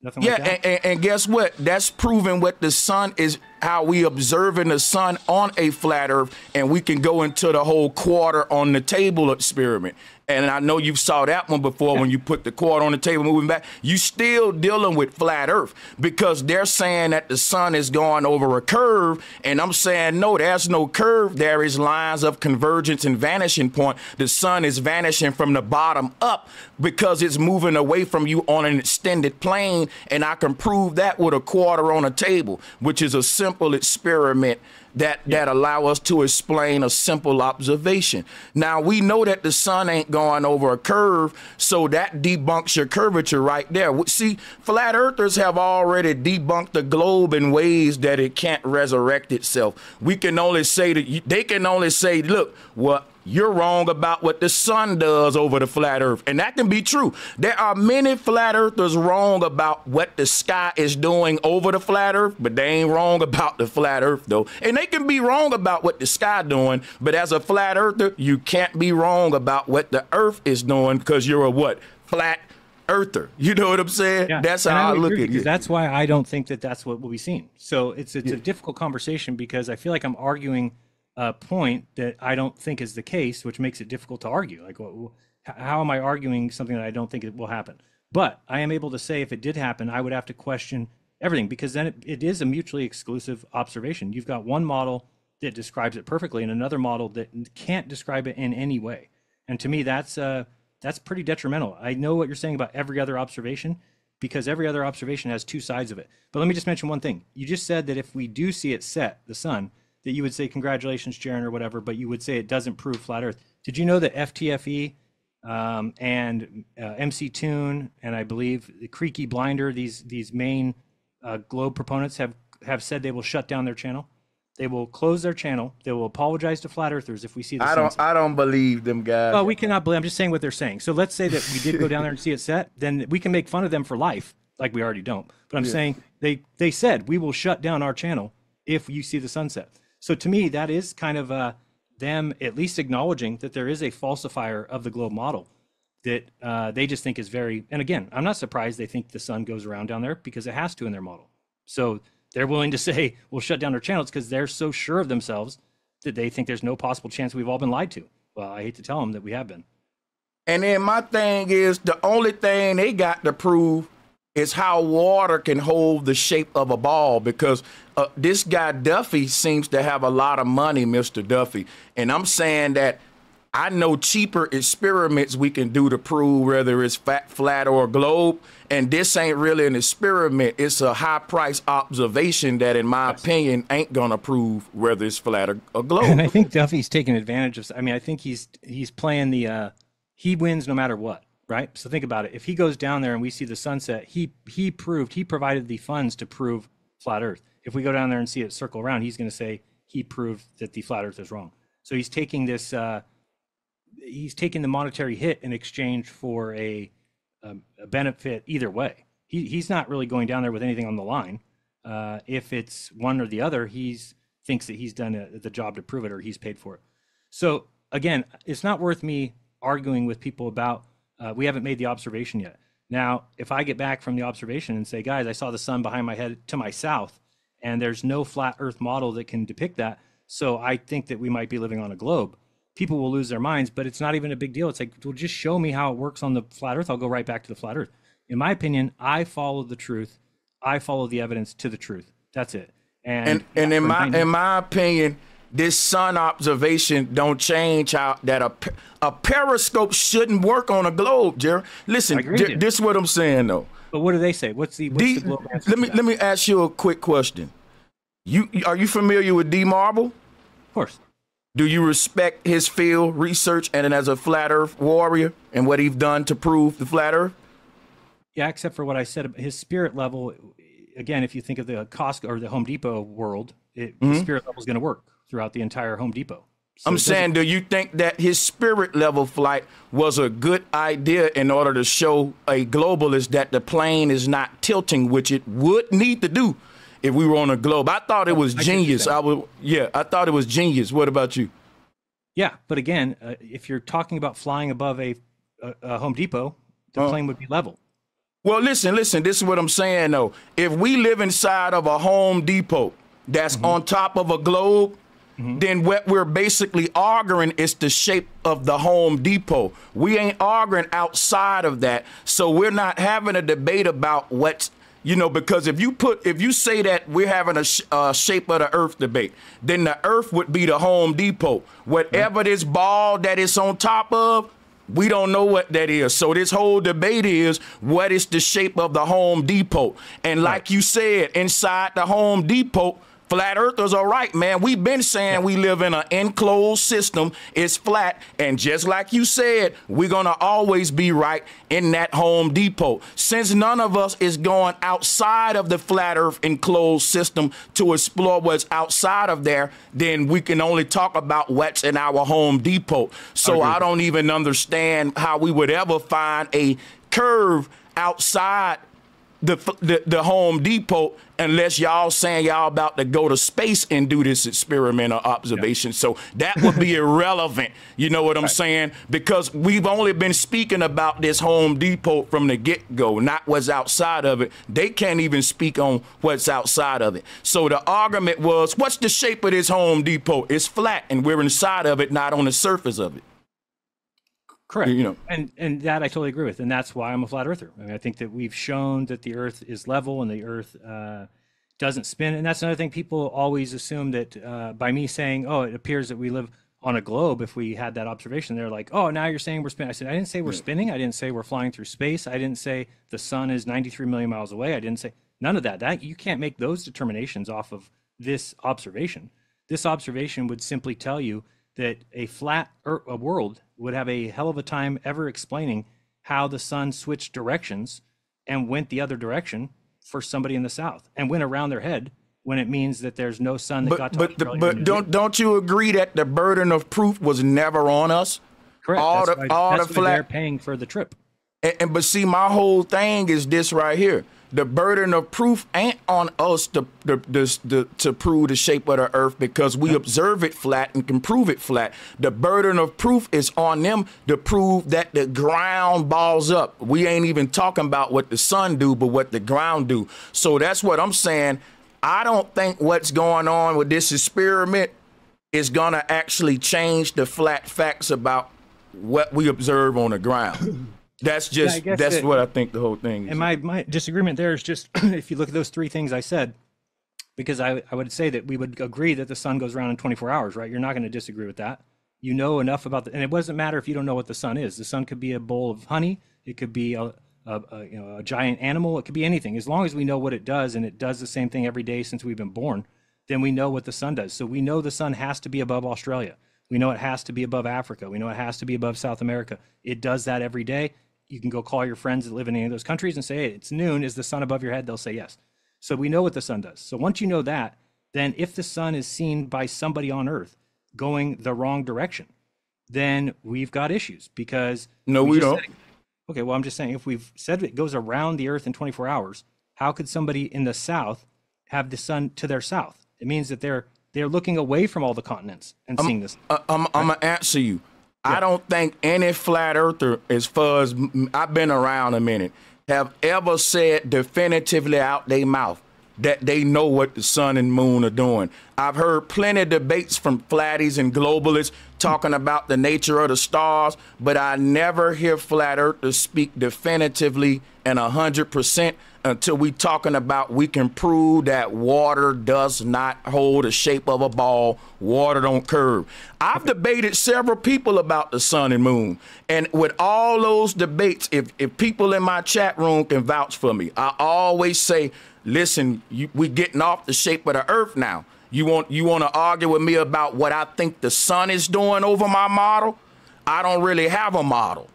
Nothing yeah, like that? and guess what? That's proving what the sun is, how we observing the sun on a flat earth, and we can go into the whole quarter on the table experiment. And I know you saw that one before when you put the quarter on the table moving back. You still dealing with flat earth because they're saying that the sun is going over a curve. And I'm saying, no, there's no curve. There is lines of convergence and vanishing point. The sun is vanishing from the bottom up because it's moving away from you on an extended plane. And I can prove that with a quarter on a table, which is a simple experiment that allow us to explain a simple observation. Now, we know that the sun ain't going over a curve, so that debunks your curvature right there. See, flat earthers have already debunked the globe in ways that it can't resurrect itself. We can only say that they can only say, look, what you're wrong about what the sun does over the flat earth. And that can be true. There are many flat earthers wrong about what the sky is doing over the flat earth, but they ain't wrong about the flat earth though. And they can be wrong about what the sky doing, but as a flat earther, you can't be wrong about what the earth is doing because you're a what? Flat earther. You know what I'm saying? Yeah. That's how I look at it. That's why I don't think that that's what will be seen. So it's a difficult conversation because I feel like I'm arguing a point that I don't think is the case, which makes it difficult to argue. Like, How am I arguing something that I don't think it will happen? But I am able to say if it did happen, I would have to question everything, because then it is a mutually exclusive observation. You've got one model that describes it perfectly and another model that can't describe it in any way. And to me, that's pretty detrimental. I know what you're saying about every other observation, because every other observation has two sides of it. But let me just mention one thing. You just said that if we do see it set, the sun, that you would say, congratulations, Jeran, or whatever, but you would say it doesn't prove flat Earth. Did you know that FTFE and MC Toon and I believe the Creaky Blinder, these main globe proponents have said they will shut down their channel? They will close their channel. They will apologize to flat earthers if we see the sunset. I don't believe them guys. Well, we cannot believe. I'm just saying what they're saying. So let's say that we did go down there and see it set, then we can make fun of them for life, like we already don't. But I'm saying they said we will shut down our channel if you see the sunset. So to me, that is kind of them at least acknowledging that there is a falsifier of the globe model that they just think is very. And again, I'm not surprised they think the sun goes around down there, because it has to in their model. So they're willing to say we'll shut down our channels because they're so sure of themselves that they think there's no possible chance we've all been lied to. Well, I hate to tell them that we have been. And then my thing is, the only thing they got to prove is how water can hold the shape of a ball, because this guy Duffy seems to have a lot of money, Mr. Duffy. And I'm saying that I know cheaper experiments we can do to prove whether it's flat or a globe. And this ain't really an experiment. It's a high price observation that, in my opinion, ain't going to prove whether it's flat or a globe. And I think Duffy's taking advantage of, I mean, I think he's playing the, he wins no matter what, right? So think about it. If he goes down there and we see the sunset, he provided the funds to prove flat Earth. If we go down there and see it circle around, he's going to say he proved that the flat Earth is wrong. So he's taking this, he's taking the monetary hit in exchange for a benefit either way. He's not really going down there with anything on the line. If it's one or the other, thinks that he's done the job to prove it, or he's paid for it. So again, it's not worth me arguing with people about, we haven't made the observation yet. Now, if I get back from the observation and say, guys, I saw the sun behind my head to my south, and there's no flat Earth model that can depict that, so I think that we might be living on a globe, people will lose their minds. But it's not even a big deal. It's like, well, just show me how it works on the flat Earth. I'll go right back to the flat Earth. In my opinion, I follow the truth. I follow the evidence to the truth. That's it. And in my opinion, this sun observation don't change how that a periscope shouldn't work on a globe, Jerry. Listen, this is what I'm saying though. But what do they say? What's the globe answer? Let me ask you a quick question. Are you familiar with D. Marble? Of course. Do you respect his field research and as a flat Earth warrior and what he's done to prove the flat Earth? Yeah, except for what I said, his spirit level. Again, if you think of the Costco or the Home Depot world, the spirit level is going to work throughout the entire Home Depot. So I'm saying, do you think that his spirit level flight was a good idea in order to show a globalist that the plane is not tilting, which it would need to do if we were on a globe? I thought it was genius. I thought it was genius. What about you? Yeah, but again, if you're talking about flying above a Home Depot, the plane would be level. Well, listen, this is what I'm saying, though. If we live inside of a Home Depot that's on top of a globe, then what we're basically arguing is the shape of the Home Depot. We ain't arguing outside of that. So we're not having a debate about what's, because if you say that we're having a shape of the Earth debate, then the Earth would be the Home Depot. Whatever this ball that it's on top of, we don't know what that is. So this whole debate is, what is the shape of the Home Depot? And like you said, inside the Home Depot, flat earthers are right, man. We've been saying we live in an enclosed system. It's flat. And just like you said, we're going to always be right in that Home Depot. Since none of us is going outside of the flat earth enclosed system to explore what's outside of there, then we can only talk about what's in our Home Depot. So I don't even understand how we would ever find a curve outside the Home Depot unless y'all saying y'all about to go to space and do this experiment or observation. So that would be irrelevant. You know what I'm saying? Because we've only been speaking about this Home Depot from the get-go, not what's outside of it. They can't even speak on what's outside of it. So the argument was, what's the shape of this Home Depot? It's flat, and we're inside of it, not on the surface of it. Correct. You know, And that I totally agree with. And that's why I'm a flat earther. I mean, I think that we've shown that the earth is level and the earth doesn't spin. And that's another thing. People always assume that by me saying, oh, it appears that we live on a globe, if we had that observation, they're like, oh, now you're saying we're spinning. I said, I didn't say we're spinning. I didn't say we're flying through space. I didn't say the sun is 93 million miles away. I didn't say none of that. That you can't make those determinations off of this observation. This observation would simply tell you that a a world would have a hell of a time ever explaining how the sun switched directions and went the other direction for somebody in the south and went around their head when it means that there's no sun that got to Australia. But don't you agree that the burden of proof was never on us? Correct. That's why they're paying for the trip. But see, my whole thing is this right here. The burden of proof ain't on us to prove the shape of the earth, because we observe it flat and can prove it flat. The burden of proof is on them to prove that the ground balls up. We ain't even talking about what the sun do, but what the ground do. So that's what I'm saying. I don't think what's going on with this experiment is going to actually change the flat facts about what we observe on the ground. That's just, that's what I think the whole thing is. And my disagreement there is just, if you look at those three things I said, because I would say that we would agree that the sun goes around in 24 hours, right? You're not going to disagree with that. You know enough about and it doesn't matter if you don't know what the sun is. The sun could be a bowl of honey. It could be a giant animal. It could be anything. As long as we know what it does, and it does the same thing every day since we've been born, then we know what the sun does. So we know the sun has to be above Australia. We know it has to be above Africa. We know it has to be above South America. It does that every day. You can go call your friends that live in any of those countries and say, hey, it's noon. Is the sun above your head? They'll say yes. So we know what the sun does. So once you know that, then if the sun is seen by somebody on Earth going the wrong direction, then we've got issues, because no, we don't. Okay, well, I'm just saying, if we've said it goes around the Earth in 24 hours, how could somebody in the South have the sun to their south? It means that they're looking away from all the continents and seeing this. I'm gonna answer you. Yeah. I don't think any flat earther, as far as I've been around a minute, have ever said definitively out their mouth that they know what the sun and moon are doing. I've heard plenty of debates from flatties and globalists talking about the nature of the stars, but I never hear flat earthers speak definitively and 100% until we talking about we can prove that water does not hold the shape of a ball. Water don't curve. I've debated several people about the sun and moon. And with all those debates, if people in my chat room can vouch for me, I always say, listen, we getting off the shape of the earth now. You want to argue with me about what I think the sun is doing over my model? I don't really have a model.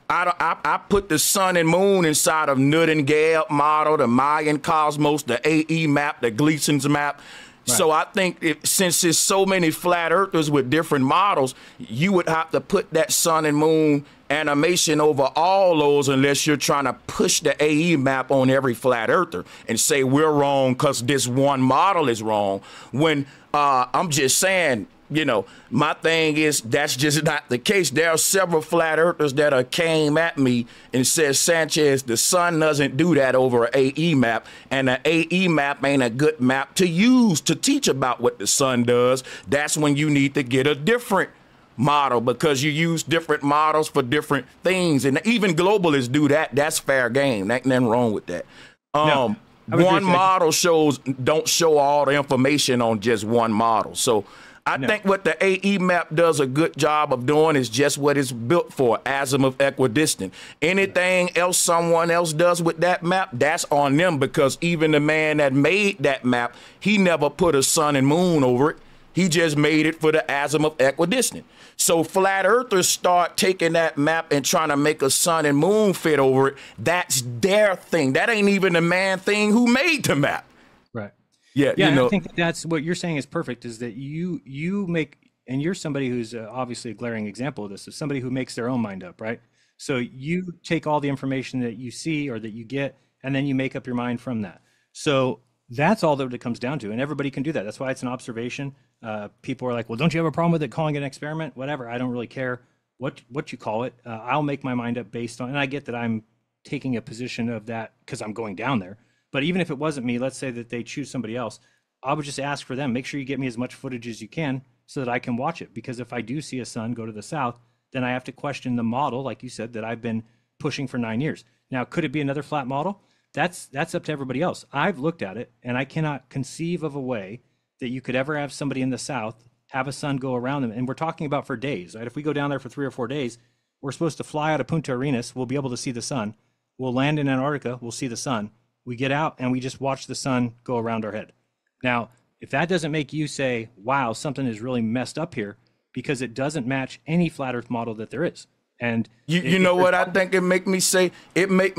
I put the sun and moon inside of Nightingale model, the Mayan cosmos, the AE map, the Gleason's map. Right. So I think since there's so many flat earthers with different models, you would have to put that sun and moon animation over all those, unless you're trying to push the AE map on every flat earther and say we're wrong because this one model is wrong. When I'm just saying, you know, my thing is that's just not the case. There are several flat earthers that came at me and said, Sanchez, the sun doesn't do that over an AE map, and the AE map ain't a good map to use to teach about what the sun does. That's when you need to get a different model, because you use different models for different things. And even globalists do that. That's fair game. Ain't nothing wrong with that. No, one model don't show all the information on just one model. So I think what the AE map does a good job of doing is just what it's built for, azimuth equidistant. Anything else someone else does with that map, that's on them, because even the man that made that map, he never put a sun and moon over it. He just made it for the azimuth equidistant. So flat earthers start taking that map and trying to make a sun and moon fit over it. That's their thing. That ain't even the man thing who made the map. Right. Yeah, you know, I think that's what you're saying is perfect, is that you make, and you're somebody who's obviously a glaring example of this, is somebody who makes their own mind up, right? So you take all the information that you see or that you get, and then you make up your mind from that. So that's all that it comes down to, and everybody can do that. That's why it's an observation. People are like, well, don't you have a problem with it calling it an experiment? Whatever, I don't really care what you call it. I'll make my mind up based on, and I get that I'm taking a position of that because I'm going down there. But even if it wasn't me, let's say that they choose somebody else, I would just ask for them, make sure you get me as much footage as you can so that I can watch it. Because if I do see a sun go to the south, then I have to question the model, like you said, that I've been pushing for 9 years. Now, could it be another flat model? That's up to everybody else. I've looked at it, and I cannot conceive of a way that you could ever have somebody in the South have a sun go around them. And we're talking about for days, right? If we go down there for 3 or 4 days, we're supposed to fly out of Punta Arenas. We'll be able to see the sun. We'll land in Antarctica. We'll see the sun. We get out and we just watch the sun go around our head. Now, if that doesn't make you say, wow, something is really messed up here, because it doesn't match any flat earth model that there is. And you know what I think it make me say? It make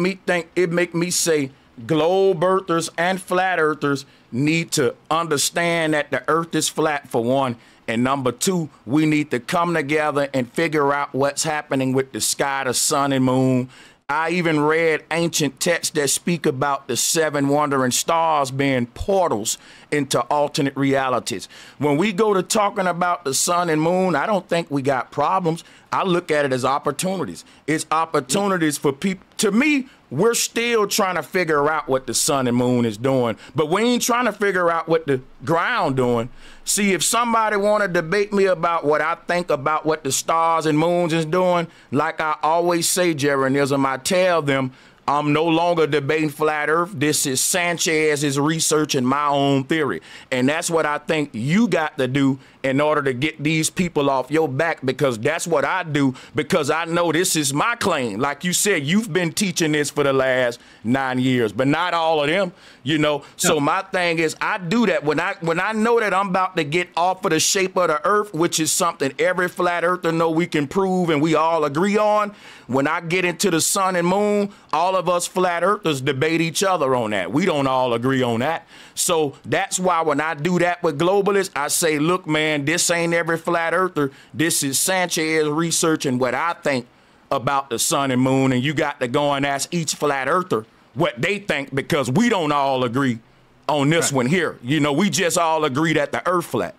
me say globe earthers and flat earthers need to understand that the earth is flat, for one. And number two, we need to come together and figure out what's happening with the sky, the sun and moon. I even read ancient texts that speak about the 7 wandering stars being portals into alternate realities. When we go to talking about the sun and moon, I don't think we got problems. I look at it as opportunities. It's opportunities for people. To me, we're still trying to figure out what the sun and moon is doing, but we ain't trying to figure out what the ground doing. See, if somebody want to debate me about what I think about what the stars and moons is doing, like I always say, Jeranism, I tell them I'm no longer debating flat earth. This is Sanchez's research and my own theory. And that's what I think you got to do in order to get these people off your back, because that's what I do, because I know this is my claim. Like you said, you've been teaching this for the last 9 years, but not all of them, you know. So my thing is, I do that when I know that I'm about to get off of the shape of the earth, which is something every flat earther know we can prove and we all agree on. When I get into the sun and moon, all of us flat earthers debate each other on that. We don't all agree on that. So that's why when I do that with globalists, I say, look, man, this ain't every flat earther. This is Sanchez research and what I think about the sun and moon. And you got to go and ask each flat earther what they think, because we don't all agree on this one here. You know, we just all agree that the earth flat.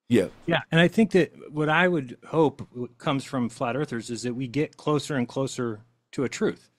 Yeah. Yeah. And I think that what I would hope comes from flat earthers is that we get closer and closer to a truth.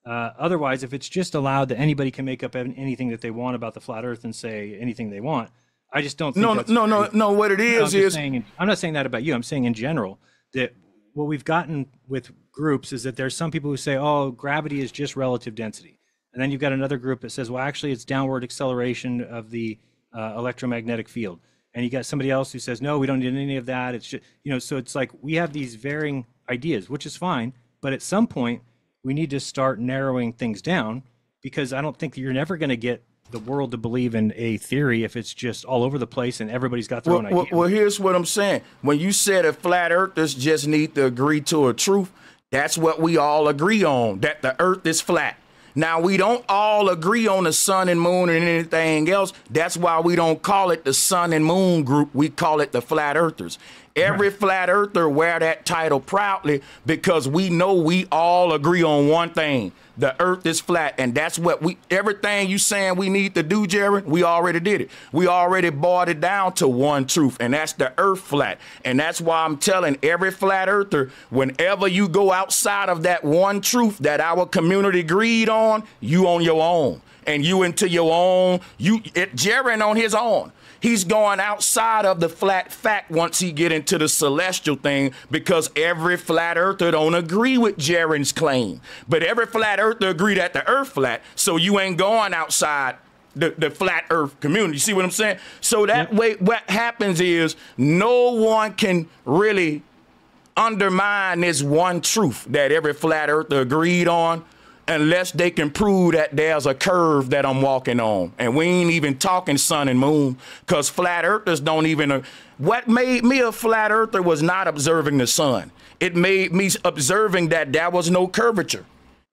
Otherwise, if it's just allowed that anybody can make up anything that they want about the flat earth and say anything they want, I just don't think no. What it is, I'm not saying that about you. I'm saying in general that what we've gotten with groups is that there's some people who say, oh, gravity is just relative density. And then you've got another group that says, well, actually, it's downward acceleration of the electromagnetic field. And you got somebody else who says, no, we don't need any of that. It's just, you know, so it's like we have these varying ideas, which is fine. But at some point, we need to start narrowing things down, because I don't think that you're never going to get the world to believe in a theory if it's just all over the place and everybody's got their own idea. Well, here's what I'm saying. When you said that flat earthers just need to agree to a truth, that's what we all agree on, that the earth is flat. Now, we don't all agree on the sun and moon and anything else. That's why we don't call it the sun and moon group. We call it the flat earthers. Every flat earther wear that title proudly, because we know we all agree on one thing. The earth is flat, and that's what everything you saying we need to do, Jeran, we already did it. We already boiled it down to one truth, and that's the earth flat. And that's why I'm telling every flat earther, whenever you go outside of that one truth that our community agreed on, you on your own. And you into your own, Jeran on his own. He's going outside of the flat fact once he get into the celestial thing, because every flat earther don't agree with Jeran's claim. But every flat earther agree that the earth flat, so you ain't going outside the flat earth community. You see what I'm saying? So that way what happens is no one can really undermine this one truth that every flat earther agreed on, unless they can prove that there's a curve that I'm walking on. And we ain't even talking sun and moon, because flat earthers don't even, what made me a flat earther was not observing the sun. It made me observing that there was no curvature,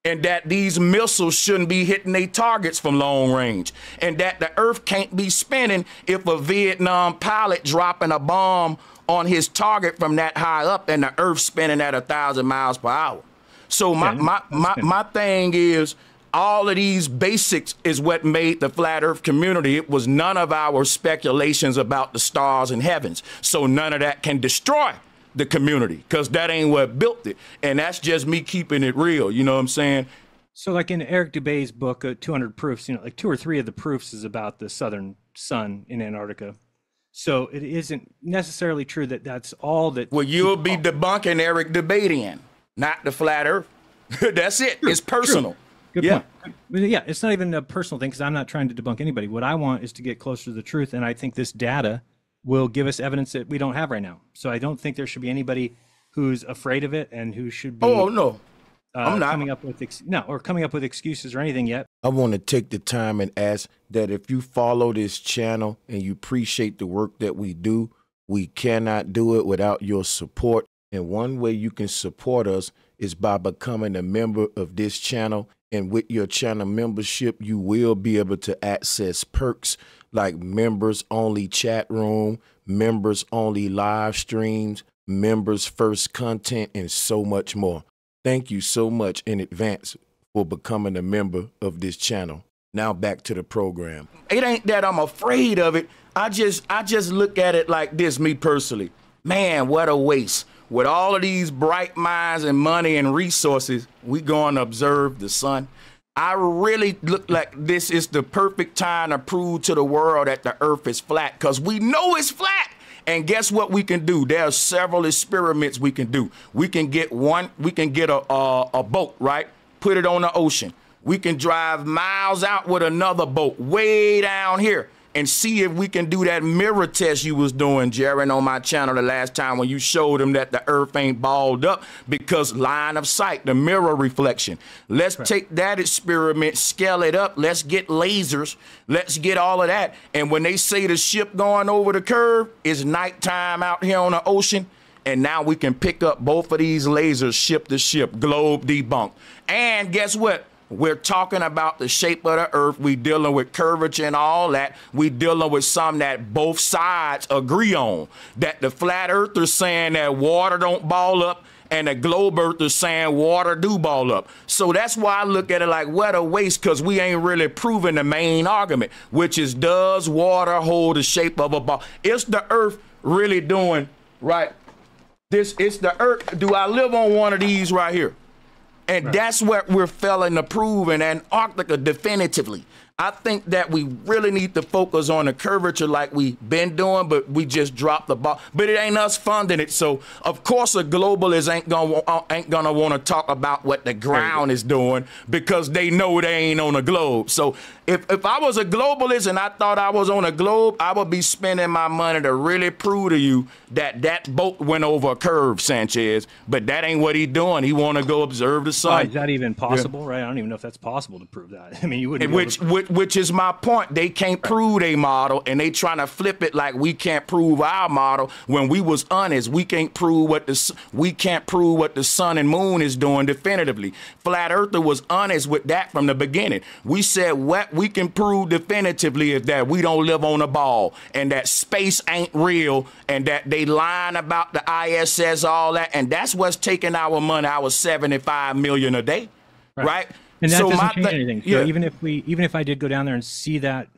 and that these missiles shouldn't be hitting their targets from long range, and that the earth can't be spinning if a Vietnam pilot dropping a bomb on his target from that high up and the earth spinning at 1,000 miles per hour. So my thing is, all of these basics is what made the flat earth community. It was none of our speculations about the stars and heavens. So none of that can destroy the community, because that ain't what built it. And that's just me keeping it real. You know what I'm saying? So like in Eric Dubay's book, 200 Proofs, you know, like 2 or 3 of the proofs is about the southern sun in Antarctica. So it isn't necessarily true that that's all that. Well, you'll be debunking Eric Debatian, not the flat earth. That's it. It's personal. Good point. But yeah, it's not even a personal thing because I'm not trying to debunk anybody. What I want is to get closer to the truth, and I think this data will give us evidence that we don't have right now. So I don't think there should be anybody who's afraid of it and who should be. Oh no, I'm not coming up with coming up with excuses or anything yet. I want to take the time and ask that if you follow this channel and you appreciate the work that we do, we cannot do it without your support. And one way you can support us is by becoming a member of this channel. And with your channel membership, you will be able to access perks like members only chat room, members only live streams, members first content, and so much more. Thank you so much in advance for becoming a member of this channel. Now back to the program. It ain't that I'm afraid of it. I just look at it like this, me personally. Man, what a waste. With all of these bright minds and money and resources, we going to observe the sun. I really look like this is the perfect time to prove to the world that the earth is flat, because we know it's flat. And guess what we can do? There are several experiments we can do. We can get a boat, right? Put it on the ocean. We can drive miles out with another boat way down here and see if we can do that mirror test you was doing, Jeran, on my channel the last time when you showed them that the earth ain't balled up because line of sight, the mirror reflection. Let's take that experiment, scale it up. Let's get lasers. Let's get all of that. And when they say the ship going over the curve, it's nighttime out here on the ocean. And now we can pick up both of these lasers, ship to ship, globe debunked. And guess what? We're talking about the shape of the earth. We dealing with curvature and all that. We dealing with something that both sides agree on. That the flat earthers saying that water don't ball up, and the globe earthers saying water do ball up. So that's why I look at it like what a waste, because we ain't really proving the main argument, which is, does water hold the shape of a ball? Is the earth really doing right? It's the earth. Do I live on one of these right here? And that's what we're failing to prove in Antarctica definitively. I think that we really need to focus on the curvature like we've been doing, but we just dropped the ball. But it ain't us funding it. So, of course, a globalist ain't gonna want to talk about what the ground is doing because they know they ain't on a globe. So if I was a globalist and I thought I was on a globe, I would be spending my money to really prove to you that that boat went over a curve, Sanchez. But that ain't what he's doing. He want to go observe the sun. Is that even possible, right? I don't even know if that's possible to prove that. I mean, you wouldn't. Which is my point. They can't prove a model, and they trying to flip it like we can't prove our model when we was honest. We can't prove what the sun and moon is doing definitively. Flat Earther was honest with that from the beginning. We said what we can prove definitively is that we don't live on a ball, and that space ain't real, and that they lying about the ISS, all that, and that's what's taking our money, our 75 million a day, right? And that doesn't change anything. So even if I did go down there and see that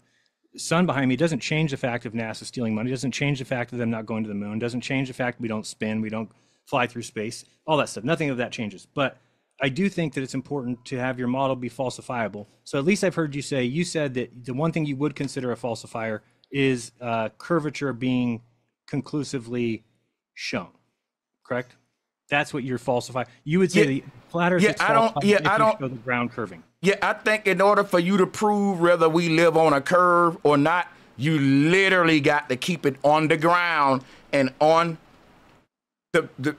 sun behind me, it doesn't change the fact of NASA stealing money. It doesn't change the fact of them not going to the moon. It doesn't change the fact we don't spin, we don't fly through space, all that stuff. Nothing of that changes. But I do think that it's important to have your model be falsifiable. So at least I've heard you say, you said that the one thing you would consider a falsifier is curvature being conclusively shown, correct? That's what you're falsifying. You would say the flat Earth is falsified if you show the ground curving. Yeah, I think in order for you to prove whether we live on a curve or not, you literally got to keep it on the ground, and on the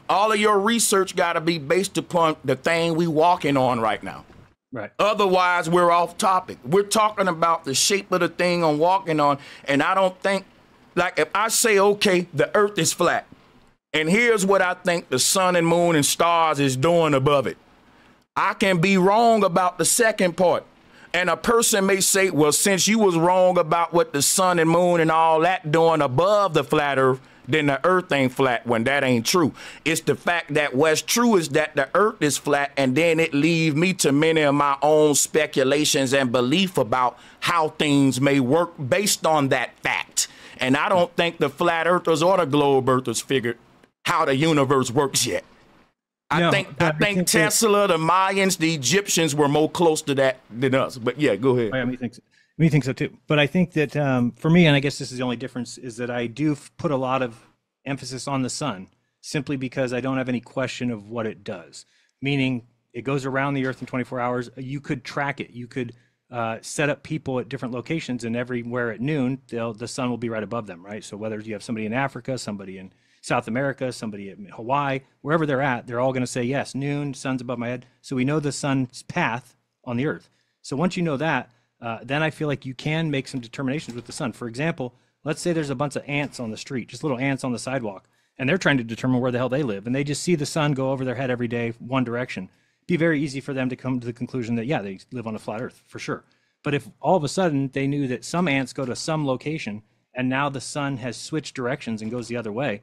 all of your research got to be based upon the thing we walking on right now. Right. Otherwise, we're off topic. We're talking about the shape of the thing I'm walking on, and I don't think, like, if I say, okay, the Earth is flat, and here's what I think the sun and moon and stars is doing above it, I can be wrong about the second part. And a person may say, well, since you was wrong about what the sun and moon and all that doing above the flat Earth, then the Earth ain't flat, when that ain't true. It's the fact that what's true is that the Earth is flat, and then it leaves me to many of my own speculations and belief about how things may work based on that fact. And I don't think the flat earthers or the globe earthers figured how the universe works yet. I think Tesla, the Mayans, the Egyptians were more close to that than us. But yeah, go ahead. I mean, We think so too. But I think that for me, and I guess this is the only difference, is that I do put a lot of emphasis on the sun simply because I don't have any question of what it does. Meaning it goes around the earth in 24 hours. You could track it. You could set up people at different locations, and everywhere at noon, the sun will be right above them, right? So whether you have somebody in Africa, somebody in South America, somebody in Hawaii, wherever they're at, they're all going to say, yes, noon, sun's above my head. So we know the sun's path on the earth. So once you know that, then I feel like you can make some determinations with the sun. For example, let's say there's a bunch of ants on the street, just little ants on the sidewalk, and they're trying to determine where the hell they live, and they just see the sun go over their head every day, one direction. It'd be very easy for them to come to the conclusion that, yeah, they live on a flat earth, for sure. But if all of a sudden they knew that some ants go to some location, and now the sun has switched directions and goes the other way,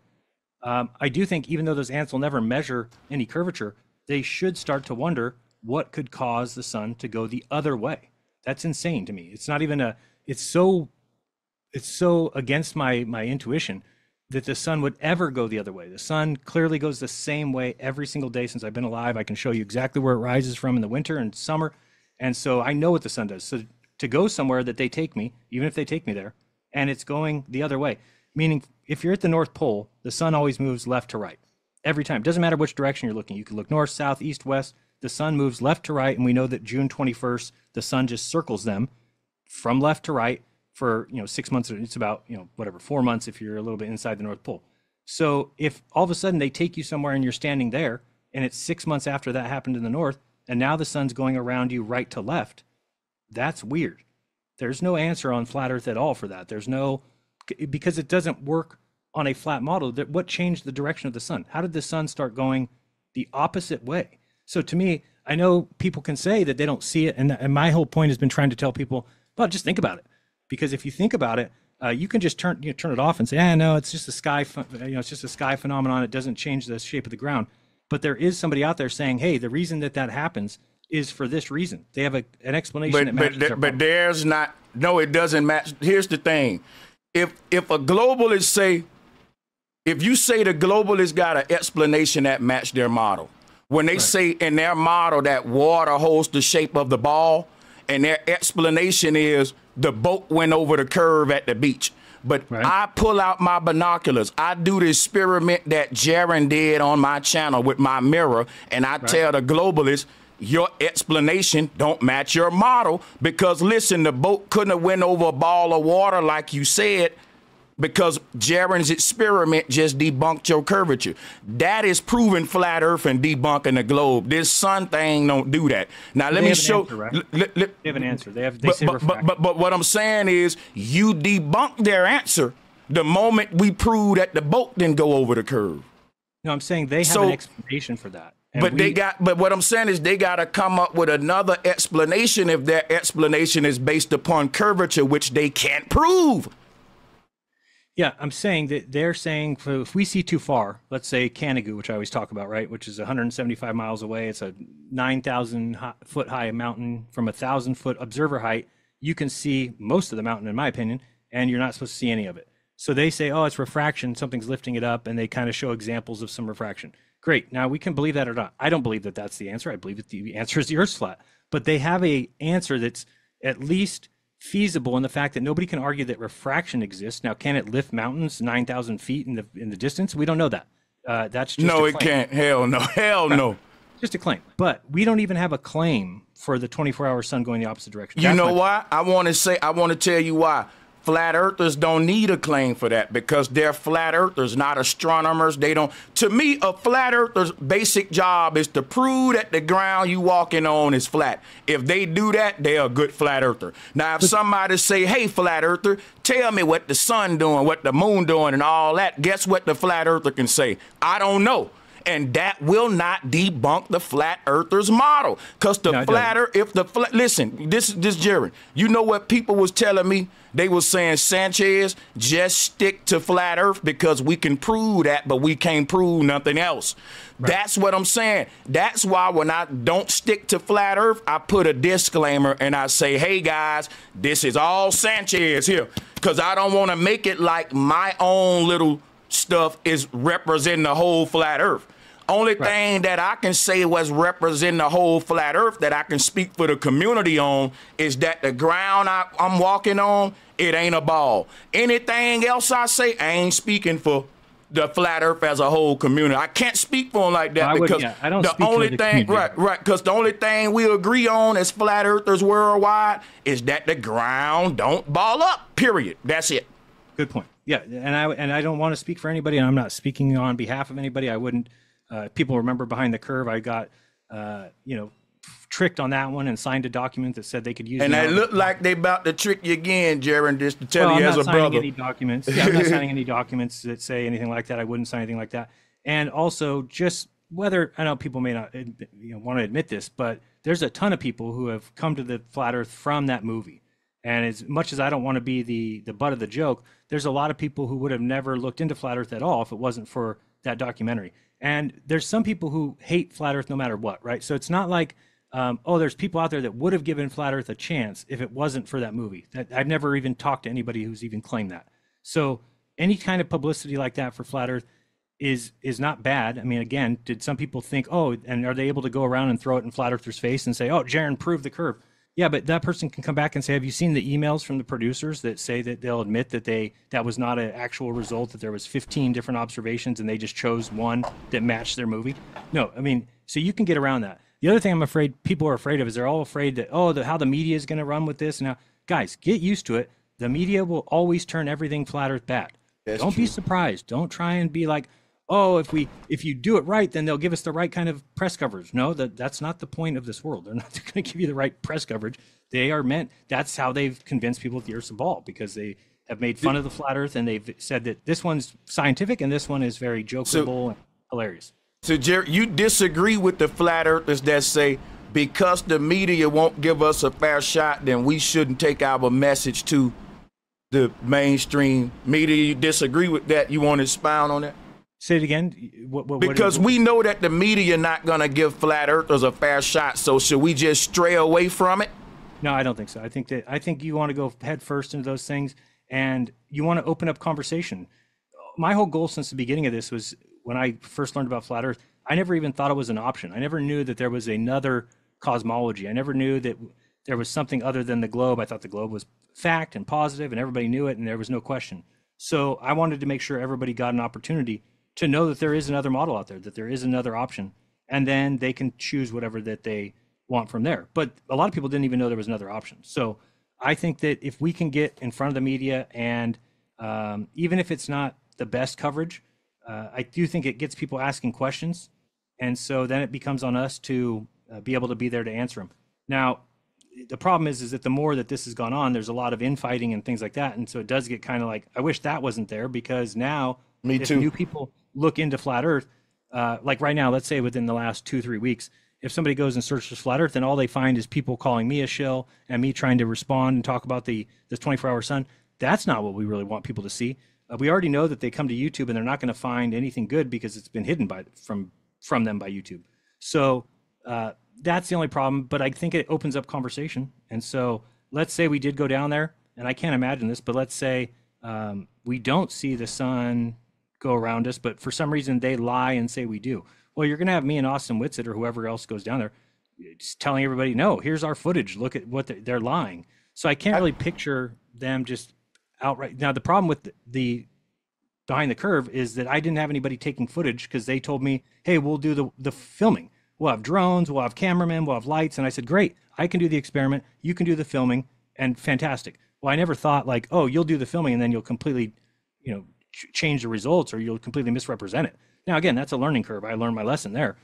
I do think even though those ants will never measure any curvature, they should start to wonder what could cause the sun to go the other way. That's insane to me. It's not even it's so against my intuition that the sun would ever go the other way. The sun clearly goes the same way every single day since I've been alive. I can show you exactly where it rises from in the winter and summer. And so I know what the sun does. So to go somewhere that they take me, even if they take me there, and it's going the other way, meaning if you're at the North Pole, the sun always moves left to right every time. Doesn't matter which direction you're looking. You can look north, south, east, west. The sun moves left to right, and we know that June 21st, the sun just circles them from left to right for 6 months. It's about 4 months if you're a little bit inside the North Pole. So if all of a sudden they take you somewhere and you're standing there, and it's 6 months after that happened in the north, and now the sun's going around you right to left, that's weird. There's no answer on flat Earth at all for that. There's no, because it doesn't work on a flat model. That what changed the direction of the sun? How did the sun start going the opposite way? So to me, I know people can say that they don't see it, and my whole point has been trying to tell people, well, just think about it, because if you think about it, you can just turn it off and say, no, it's just a sky, it's just a sky phenomenon. It doesn't change the shape of the ground. But there is somebody out there saying, hey, the reason that happens is for this reason. They have an explanation that matches their but there's not. No, it doesn't match. Here's the thing: if a globalist say, if you say the globalist got an explanation that match their model. When they say in their model that water holds the shape of the ball, and their explanation is the boat went over the curve at the beach. But I pull out my binoculars. I do the experiment that Jeran did on my channel with my mirror, and I tell the globalists, your explanation don't match your model, because listen, the boat couldn't have went over a ball of water like you said, because Jeran's experiment just debunked your curvature. That is proving flat Earth and debunking the globe. This sun thing don't do that. Now let me show. They have an answer. They say refraction. But what I'm saying is, you debunk their answer the moment we prove that the boat didn't go over the curve. No, I'm saying they have an explanation for that. But what I'm saying is they got to come up with another explanation if their explanation is based upon curvature, which they can't prove. Yeah, I'm saying that they're saying if we see too far, let's say Canigou, which I always talk about, right, which is 175 miles away. It's a 9,000 foot high mountain from 1,000 foot observer height. You can see most of the mountain, in my opinion, and you're not supposed to see any of it. So they say, oh, it's refraction. Something's lifting it up, and they kind of show examples of some refraction. Great. Now we can believe that or not. I don't believe that that's the answer. I believe that the answer is the Earth's flat. But they have a answer that's at least feasible in the fact that nobody can argue that refraction exists. Now, can it lift mountains 9,000 feet in the distance? We don't know that. That's just no, a it can't. Hell no. Hell no. Just a claim. But we don't even have a claim for the 24-hour sun going the opposite direction. You know why? I want to tell you why. Flat earthers don't need a claim for that, because they're flat earthers, not astronomers. They don't. To me, a flat earther's basic job is to prove that the ground you walking on is flat. If they do that, they're a good flat earther. Now, if somebody say, hey, flat earther, tell me what the sun doing, what the moon doing, and all that, guess what the flat earther can say? I don't know. And that will not debunk the flat earthers model, because the listen, this Jeran, you know what people was telling me? They was saying, Sanchez, just stick to flat earth because we can prove that, but we can't prove nothing else. Right. That's what I'm saying. That's why when I don't stick to flat earth, I put a disclaimer and I say, hey guys, this is all Sanchez here, because I don't want to make it like my own little stuff is representing the whole flat earth. Only thing that I can say was represent the whole flat earth that I can speak for the community on is that the ground I'm walking on, it ain't a ball. Anything else I say, I ain't speaking for the flat earth as a whole community. I can't speak for them like that because I don't the speak only for the thing, community. right, because the only thing we agree on as flat earthers worldwide is that the ground don't ball up, period. That's it. Good point. Yeah, and I don't want to speak for anybody, and I'm not speaking on behalf of anybody. I wouldn't. People remember Behind the Curve. I got, tricked on that one and signed a document that said they could use. And it looked like they about to trick you again, Jeran, just to tell you as a brother. I'm not signing any documents. Yeah, I'm not signing any documents that say anything like that. I wouldn't sign anything like that. And also, just whether I know people may not want to admit this, but there's a ton of people who have come to the flat Earth from that movie. And as much as I don't want to be the butt of the joke, there's a lot of people who would have never looked into flat Earth at all if it wasn't for that documentary. And there's some people who hate flat Earth no matter what, right? So it's not like, there's people out there that would have given flat Earth a chance if it wasn't for that movie. I've never even talked to anybody who's even claimed that. So any kind of publicity like that for flat Earth is not bad. I mean, again, did some people think, and are they able to go around and throw it in flat Earthers' face and say, Jeran proved the curve? Yeah, but that person can come back and say, have you seen the emails from the producers that say that they'll admit that that was not an actual result, that there was 15 different observations and they just chose one that matched their movie? No, I mean, so you can get around that. The other thing I'm afraid people are afraid of is they're all afraid that, how the media is going to run with this. Now, guys, get used to it. The media will always turn everything flat Earth bad. Don't be surprised. Don't try and be like, if you do it right, then they'll give us the right kind of press coverage. No, that's not the point of this world. They're not going to give you the right press coverage. They are meant. That's how they've convinced people that the Earth's a ball, because they have made fun of the flat Earth and they've said that this one's scientific and this one is very jokeable and hilarious. So, Jerry, you disagree with the flat earthers that say because the media won't give us a fair shot, then we shouldn't take our message to the mainstream media? You disagree with that? You want to expound on that? Say it again. Because we know that the media not going to give flat earthers a fair shot. So should we just stray away from it? No, I don't think so. I think you want to go head first into those things, and you want to open up conversation. My whole goal since the beginning of this was, when I first learned about flat Earth, I never even thought it was an option. I never knew that there was another cosmology. I never knew that there was something other than the globe. I thought the globe was fact and positive and everybody knew it and there was no question. So I wanted to make sure everybody got an opportunity to know that there is another model out there, that there is another option, and then they can choose whatever that they want from there. But a lot of people didn't even know there was another option. So I think that if we can get in front of the media, and even if it's not the best coverage, I do think it gets people asking questions. And so then it becomes on us to be able to be there to answer them. Now, the problem is that the more that this has gone on, there's a lot of infighting and things like that. And so it does get kind of like, I wish that wasn't there, because now if new people look into flat Earth, like right now, let's say within the last 2-3 weeks, if somebody goes and searches flat Earth, and all they find is people calling me a shill and me trying to respond and talk about this 24-hour sun, that's not what we really want people to see. We already know that they come to YouTube and they're not going to find anything good because it's been hidden from them by YouTube. So that's the only problem, but I think it opens up conversation. And so let's say we did go down there, and I can't imagine this, but let's say we don't see the sun go around us, but for some reason they lie and say we do. Well, you're going to have me and Austin Whitsitt or whoever else goes down there just telling everybody, no, here's our footage. Look at what they're lying. So I can't really picture them just outright. Now, the problem with the Behind the Curve is that I didn't have anybody taking footage, because they told me, hey, we'll do the filming. We'll have drones, we'll have cameramen, we'll have lights. And I said, great, I can do the experiment, you can do the filming, and fantastic. Well, I never thought like, you'll do the filming and then you'll completely, change the results, or you'll completely misrepresent it. Now, again, that's a learning curve. I learned my lesson there.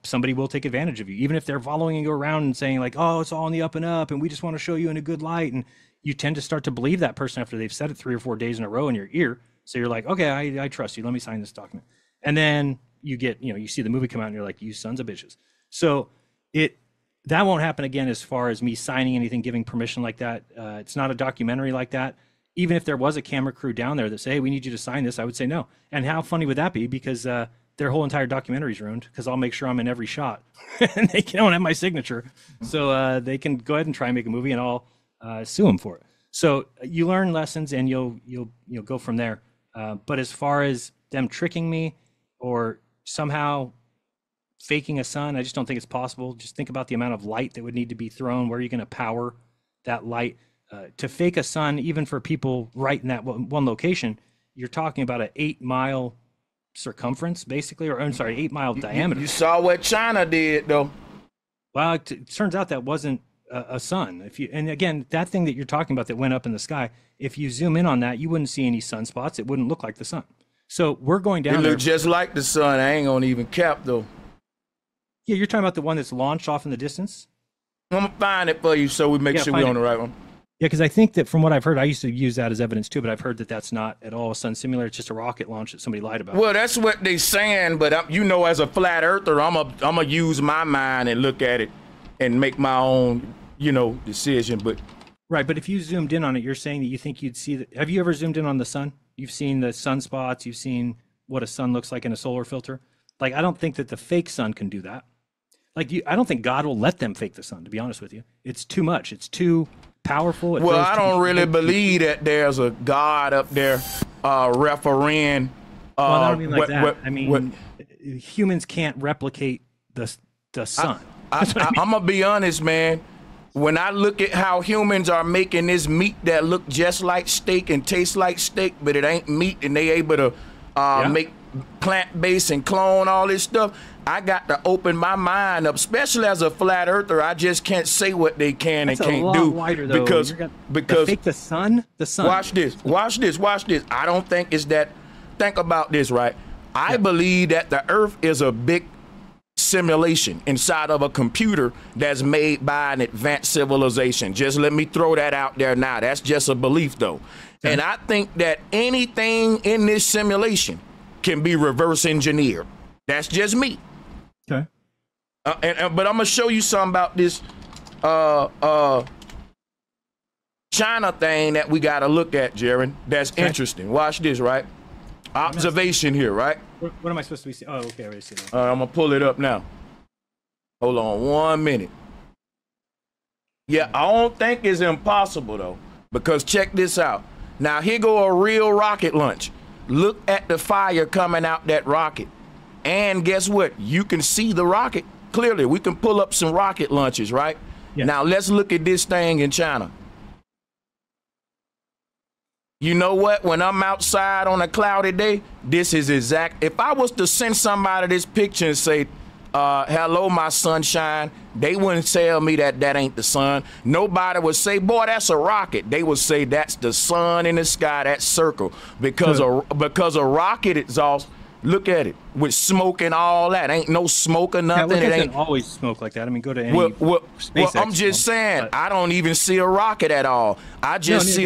Somebody will take advantage of you, even if they're following you around and saying like, it's all on the up and up, and we just want to show you in a good light. And you tend to start to believe that person after they've said it 3 or 4 days in a row in your ear. So you're like, okay, I trust you. Let me sign this document. And then you get, you see the movie come out and you're like, you sons of bitches. So that won't happen again as far as me signing anything, giving permission like that. It's not a documentary like that. Even if there was a camera crew down there that say, hey, we need you to sign this, I would say no. And how funny would that be? Because their whole entire documentary is ruined, because I'll make sure I'm in every shot and they don't have my signature. So they can go ahead and try and make a movie, and I'll sue them for it. So you learn lessons and you'll go from there. But as far as them tricking me or somehow faking a sun, I just don't think it's possible. Just think about the amount of light that would need to be thrown. Where are you going to power that light? To fake a sun, even for people right in that one location, you're talking about an 8-mile circumference, basically, or I'm sorry, 8-mile diameter. You saw what China did, though. Well, it turns out that wasn't a sun. And again, that thing that you're talking about that went up in the sky, if you zoom in on that, you wouldn't see any sunspots. It wouldn't look like the sun. So we're going down. It looked just like the sun. I ain't gonna even cap though. Yeah, you're talking about the one that's launched off in the distance. I'm gonna find it for you so we make sure we're on the right one. Yeah, because I think that from what I've heard, I used to use that as evidence too, but I've heard that that's not at all a sun simulator. It's just a rocket launch that somebody lied about. Well, that's what they saying, but as a flat earther, I'm a use my mind and look at it and make my own, decision. But right, but if you zoomed in on it, you're saying that you think you'd see have you ever zoomed in on the sun? You've seen the sunspots. You've seen what a sun looks like in a solar filter. Like, I don't think that the fake sun can do that. Like, I don't think God will let them fake the sun, to be honest with you. It's too much. It's too powerful. Well, I don't really believe that there's a God up there refereeing. Well, I don't mean like that. I mean, humans can't replicate the sun. I'm going to be honest, man. When I look at how humans are making this meat that look just like steak and tastes like steak, but it ain't meat, and they able to make plant-based and clone all this stuff, I got to open my mind up, especially as a flat earther. I just can't say what they can and can't do wider, though. because fake the sun. Watch this. I don't think it's that. Think about this, right? I believe that the Earth is a big simulation inside of a computer that's made by an advanced civilization. Just let me throw that out there now. That's just a belief, though. Okay. And I think that anything in this simulation can be reverse engineered. That's just me. Okay. But I'm gonna show you something about this China thing that we gotta look at, Jeran. That's interesting. Watch this, right? Observation here, right? What am I supposed to be seeing? Oh, okay, I already see that. I'm gonna pull it up now. Hold on 1 minute. Yeah, I don't think it's impossible though, because check this out. Now here go a real rocket launch. Look at the fire coming out that rocket. And guess what? You can see the rocket clearly. We can pull up some rocket launches, right? Yeah. Now let's look at this thing in China. You know what? When I'm outside on a cloudy day, this is exact. If I was to send somebody this picture and say, hello, my sunshine, they wouldn't tell me that ain't the sun. Nobody would say, boy, that's a rocket. They would say that's the sun in the sky, that circle. Because a rocket exhaust, look at it, with smoke and all that. Ain't no smoke or nothing. Yeah, it ain't always smoke like that. I mean, go to any SpaceX. I'm just saying, I don't even see a rocket at all. I just see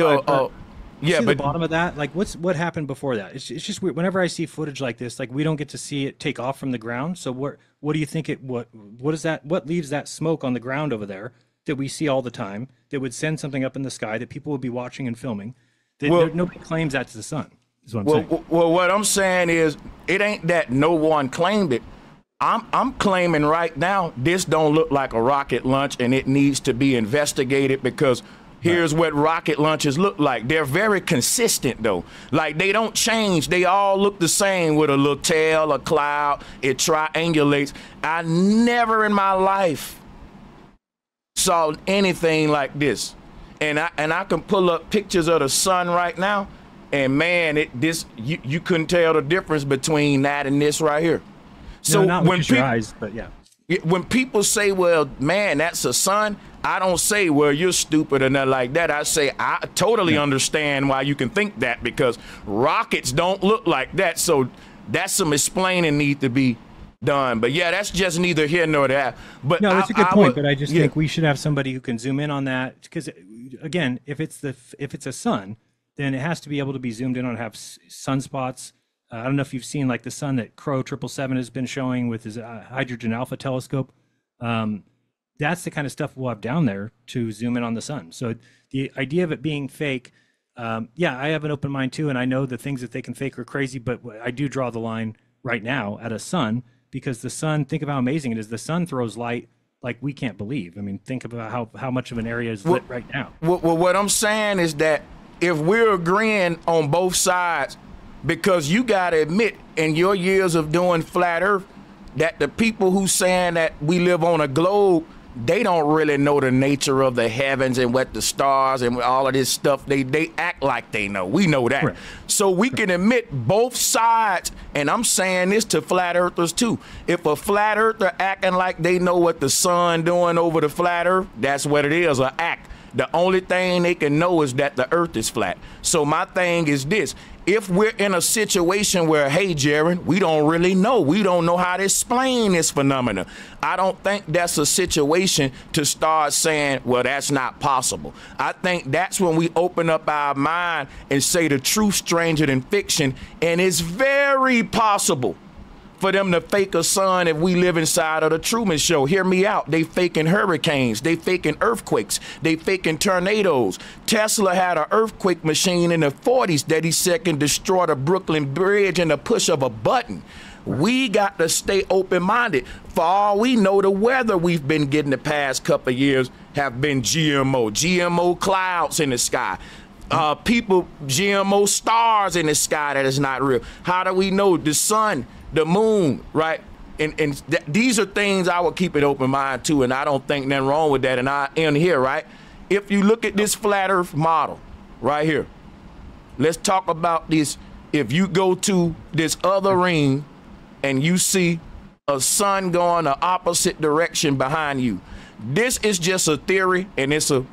see the bottom of that. Like, what happened before that? It's just weird. Whenever I see footage like this, like, we don't get to see it take off from the ground. So what do you think what is that? What leaves that smoke on the ground over there that we see all the time that would send something up in the sky that people would be watching and filming? Nobody claims that's the sun. Is what I'm saying. Well, what I'm saying is, it ain't that no one claimed it. I'm claiming right now this don't look like a rocket launch, and it needs to be investigated, because here's what rocket launches look like. They're very consistent, though. Like, they don't change. They all look the same with a little tail, a cloud. It triangulates. I never in my life saw anything like this. And I can pull up pictures of the sun right now, and man, you couldn't tell the difference between that and this right here. So no, not with your eyes, but yeah. When people say, well, man, that's a sun, I don't say, well, you're stupid or nothing like that. I say, I totally understand why you can think that, because rockets don't look like that. So that's some explaining need to be done. But yeah, that's just neither here nor there. But no, that's a good point. But I just think we should have somebody who can zoom in on that, because again, if it's a sun, then it has to be able to be zoomed in on, have sunspots. I don't know if you've seen like the sun that Crow 777 has been showing with his hydrogen alpha telescope. That's the kind of stuff we'll have down there to zoom in on the sun. So the idea of it being fake, yeah, I have an open mind too, and I know the things that they can fake are crazy, but I do draw the line right now at a sun, because the sun, think of how amazing it is. The sun throws light like we can't believe. I mean, think about how much of an area is lit right now. Well, what I'm saying is that if we're agreeing on both sides, because you got to admit, in your years of doing flat earth, that the people who saying that we live on a globe, they don't really know the nature of the heavens and what the stars and all of this stuff. They act like they know. We know that. Right. So we can admit both sides, and I'm saying this to flat earthers too. If a flat earther acting like they know what the sun doing over the flat earth, that's what it is, an act. The only thing they can know is that the earth is flat. So my thing is this. If we're in a situation where, hey, Jeran, we don't really know. We don't know how to explain this phenomena. I don't think that's a situation to start saying, well, that's not possible. I think that's when we open up our mind and say the truth stranger than fiction. And it's very possible for them to fake a sun if we live inside of the Truman Show. Hear me out. They faking hurricanes. They faking earthquakes. They faking tornadoes. Tesla had an earthquake machine in the 40s that he said can destroy the Brooklyn Bridge in the push of a button. We got to stay open-minded. For all we know, the weather we've been getting the past couple of years have been GMO clouds in the sky. People, GMO stars in the sky that is not real. How do we know? The sun, the moon, right? And these are things I would keep an open mind to, and I don't think nothing wrong with that. And I end here, right? If you look at this flat earth model right here, let's talk about this. If you go to this other ring and you see a sun going the opposite direction behind you, this is just a theory, and it's a,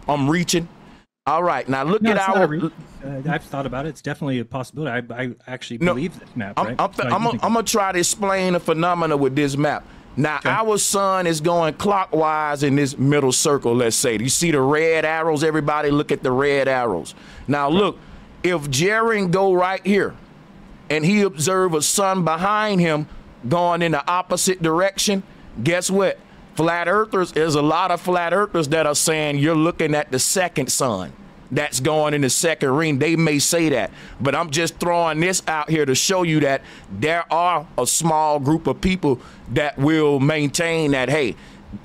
I'm reaching. All right, now look at our. I've thought about it. It's definitely a possibility. I actually believe this map. Right? I'm gonna try to explain the phenomena with this map. Now, our sun is going clockwise in this middle circle. Let's say. Do you see the red arrows? Everybody, look at the red arrows. Now, look. If Jeran go right here, and he observe a sun behind him going in the opposite direction, guess what? Flat earthers, there's a lot of flat earthers that are saying you're looking at the second sun that's going in the second ring. They may say that, but I'm just throwing this out here to show you that there are a small group of people that will maintain that, hey,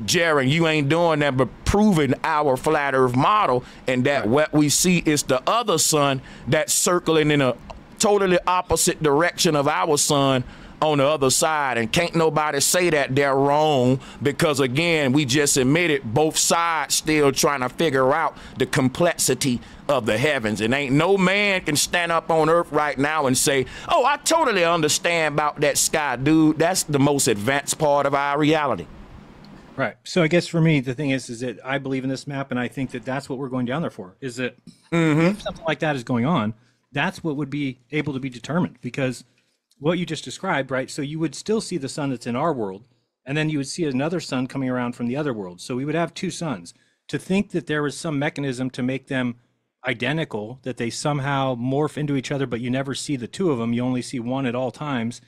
Jeran, you ain't doing that, but proving our flat earth model, and that what we see is the other sun that's circling in a totally opposite direction of our sun on the other side. And can't nobody say that they're wrong, because again, we just admitted both sides still trying to figure out the complexity of the heavens. And ain't no man can stand up on earth right now and say, oh, I totally understand about that sky, dude. That's the most advanced part of our reality. Right. So I guess for me, the thing is that I believe in this map, and I think that that's what we're going down there for, is that if something like that is going on, that's what would be able to be determined, because what you just described, right? So you would still see the sun that's in our world, and then you would see another sun coming around from the other world. So we would have two suns. To think that there was some mechanism to make them identical, that they somehow morph into each other, but you never see the two of them, you only see one at all times,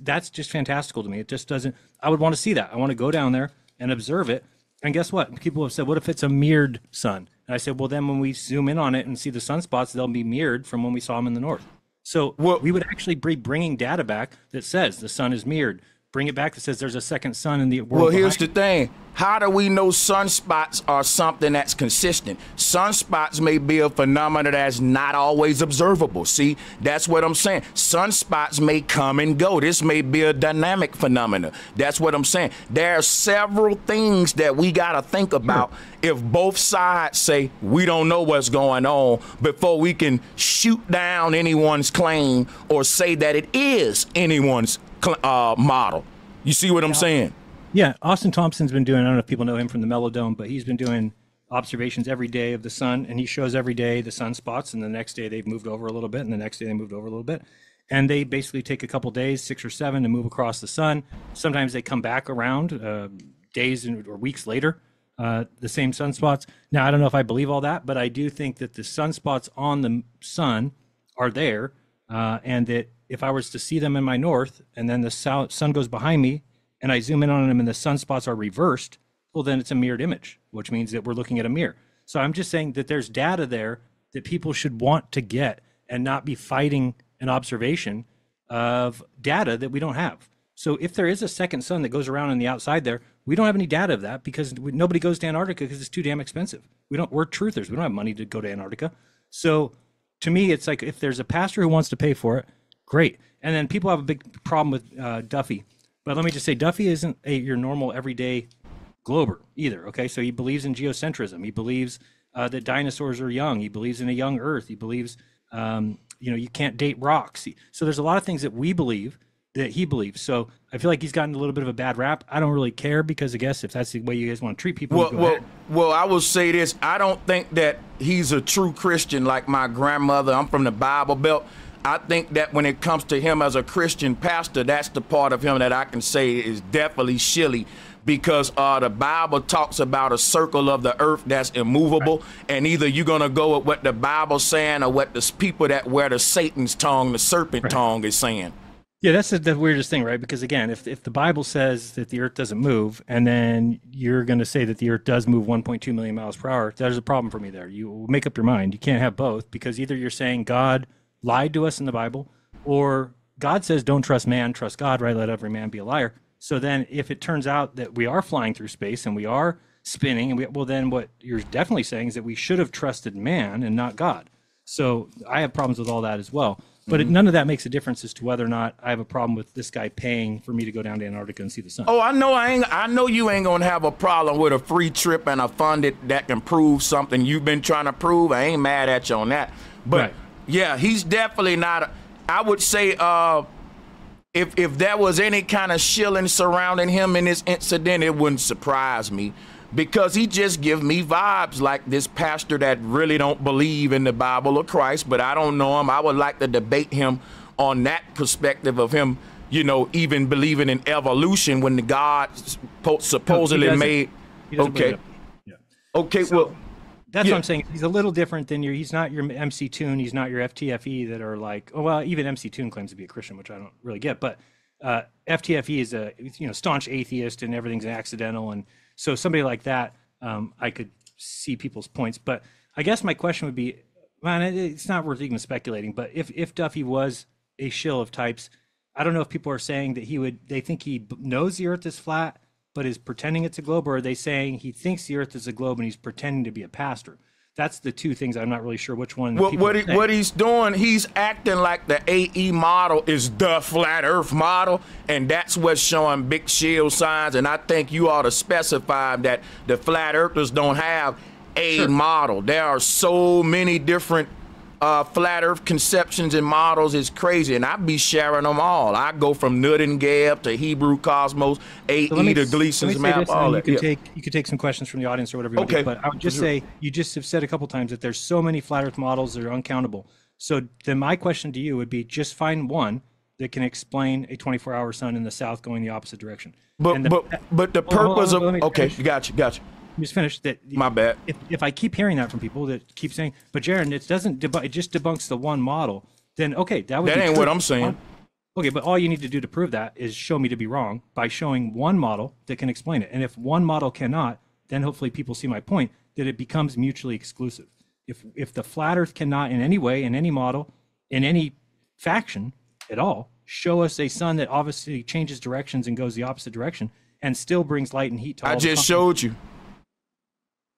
that's just fantastical to me. It just doesn't, I would want to see that. I want to go down there and observe it. And guess what? People have said, what if it's a mirrored sun? And I said, well, then when we zoom in on it and see the sunspots, they'll be mirrored from when we saw them in the north. So we would actually be bringing data back that says the sun is mirrored. Bring it back that says there's a second sun in the world. Well, here's the thing. How do we know sunspots are something that's consistent? Sunspots may be a phenomenon that's not always observable. See, that's what I'm saying. Sunspots may come and go. This may be a dynamic phenomenon. That's what I'm saying. There are several things that we got to think about if both sides say we don't know what's going on before we can shoot down anyone's claim or say that it is anyone's model. You see what I'm saying? Yeah, Austin Thompson's been doing, I don't know if people know him from the Melodome, but he's been doing observations every day of the sun, and he shows every day the sunspots, and the next day they've moved over a little bit, and the next day they moved over a little bit. And they basically take a couple days, 6 or 7, to move across the sun. Sometimes they come back around days or weeks later, the same sunspots. Now, I don't know if I believe all that, but I do think that the sunspots on the sun are there, and that if I was to see them in my north, and then the sun goes behind me, and I zoom in on them and the sunspots are reversed, well, then it's a mirrored image, which means that we're looking at a mirror. So I'm just saying that there's data there that people should want to get and not be fighting an observation of data that we don't have. So if there is a second sun that goes around on the outside there, we don't have any data of that because nobody goes to Antarctica because it's too damn expensive. We're truthers. We don't have money to go to Antarctica. So to me, it's like if there's a pastor who wants to pay for it, great. And then people have a big problem with Duffy. But let me just say, Duffy isn't your normal everyday glober either. Okay, so he believes in geocentrism. He believes that dinosaurs are young. He believes in a young Earth. He believes, you can't date rocks. So there's a lot of things that we believe that he believes. So I feel like he's gotten a little bit of a bad rap. I don't really care because I guess if that's the way you guys want to treat people, well, I will say this. I don't think that he's a true Christian like my grandmother. I'm from the Bible Belt. I think that when it comes to him as a Christian pastor, that's the part of him that I can say is definitely shilly, because the Bible talks about a circle of the earth that's immovable, right. And either you're going to go with what the Bible's saying or what the people that wear the Satan's tongue, the serpent tongue is saying. Yeah, that's the weirdest thing, right? Because again, if the Bible says that the earth doesn't move, and then you're going to say that the earth does move 1.2 million miles per hour, there's a problem for me there. You make up your mind. You can't have both, because either you're saying God lied to us in the Bible, or God says don't trust man, trust God, right? Let every man be a liar. So then if it turns out that we are flying through space and we are spinning, and well, then what you're definitely saying is that we should have trusted man and not God. So I have problems with all that as well. But none of that makes a difference as to whether or not I have a problem with this guy paying for me to go down to Antarctica and see the sun. Oh, I know you ain't gonna have a problem with a free trip and a fund that can prove something you've been trying to prove. I ain't mad at you on that. But right. Yeah, he's definitely not. I would say if there was any kind of shilling surrounding him in this incident, it wouldn't surprise me, because he just give me vibes like this pastor that really don't believe in the Bible or Christ. But I don't know him. I would like to debate him on that perspective of him, even believing in evolution when the God supposedly made. Okay. Yeah. Okay. So, well, that's what I'm saying. He's a little different than he's not your MC Toon. He's not your FTFE that are like, oh, well, even MC Toon claims to be a Christian, which I don't really get. But FTFE is a staunch atheist and everything's accidental. And so somebody like that, I could see people's points. But I guess my question would be, man, it's not worth even speculating. But if Duffy was a shill of types, I don't know if people are saying that they think he knows the earth is flat, but is pretending it's a globe, or are they saying he thinks the earth is a globe and he's pretending to be a pastor? That's the two things. I'm not really sure which one. What he's doing, he's acting like the AE model is the flat earth model, and that's what's showing big shield signs. And I think you ought to specify that the flat earthers don't have a model. There are so many different flat earth conceptions and models. Is crazy, and I be sharing them all. I go from Nut and Gab to Hebrew Cosmos, AE to Gleason's map, all that. You could take some questions from the audience or whatever you want to, but I would just say, you just have said a couple times that there's so many flat earth models that are uncountable. So then my question to you would be, just find one that can explain a 24-hour sun in the south going the opposite direction. But the purpose of gotcha. Just finished that. My bad. If I keep hearing that from people that keep saying, but Jeran, it doesn't it just debunks the one model, then okay, that ain't what I'm saying. Okay, but all you need to do to prove that is show me to be wrong by showing one model that can explain it. And if one model cannot, then hopefully people see my point, that it becomes mutually exclusive. If the flat earth cannot in any way, in any model, in any faction at all, show us a sun that obviously changes directions and goes the opposite direction and still brings light and heat to all. I just showed you.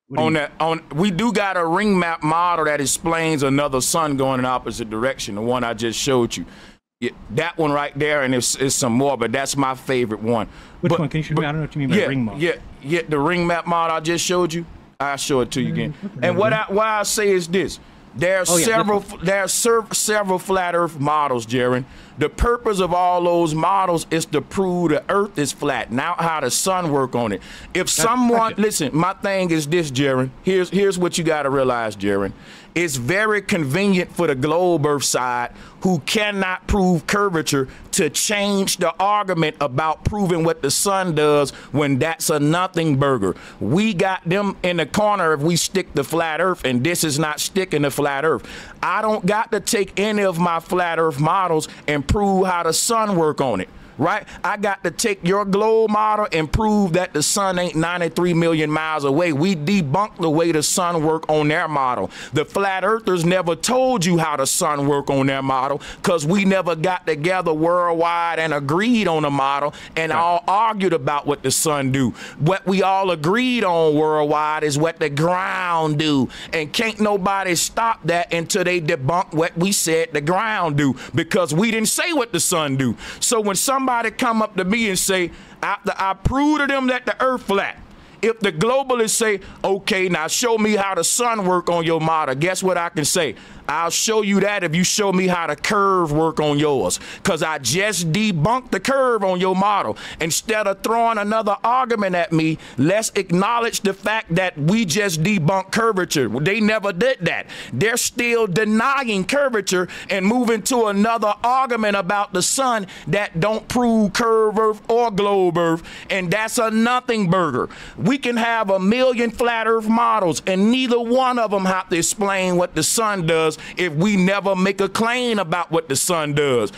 We do got a ring map model that explains another sun going in the opposite direction. The one I just showed you, that one right there, and it's some more, but that's my favorite one. Which one? Can you show me? I don't know what you mean by ring model. Yeah, the ring map model I just showed you. I'll show it to you again. And why I say is this: there are several flat Earth models, Jeran. The purpose of all those models is to prove the Earth is flat. Now, how the sun work on it? If someone listen, my thing is this, Jeran. Here's what you got to realize, Jeran. It's very convenient for the globe Earth side, who cannot prove curvature, to change the argument about proving what the sun does when that's a nothing burger. We got them in the corner if we stick to flat Earth, and this is not sticking to flat Earth. I don't got to take any of my flat Earth models and prove how the sun work on it. Right? I got to take your globe model and prove that the sun ain't 93 million miles away. We debunked the way the sun work on their model. The flat earthers never told you how the sun work on their model, because we never got together worldwide and agreed on a model and all argued about what the sun do. What we all agreed on worldwide is what the ground do, and can't nobody stop that until they debunk what we said the ground do, because we didn't say what the sun do. So when somebody somebody come up to me and say, after I prove to them that the earth flat, if the globalists say, okay, now show me how the sun work on your model, guess what I can say? I'll show you that if you show me how the curve work on yours, because I just debunked the curve on your model. Instead of throwing another argument at me, let's acknowledge the fact that we just debunked curvature. They never did that. They're still denying curvature and moving to another argument about the sun that don't prove curve earth or globe earth, and that's a nothing burger. We can have a million flat earth models, and neither one of them have to explain what the sun does if we never make a claim about what the sun does.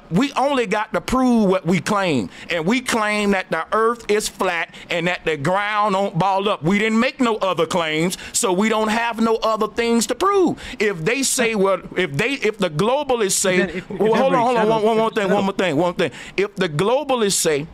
We only got to prove what we claim, and we claim that the earth is flat and that the ground don't ball up. We didn't make no other claims, so we don't have no other things to prove. If they say, well, if the globalists say, hold on, one more thing. If the globalists say,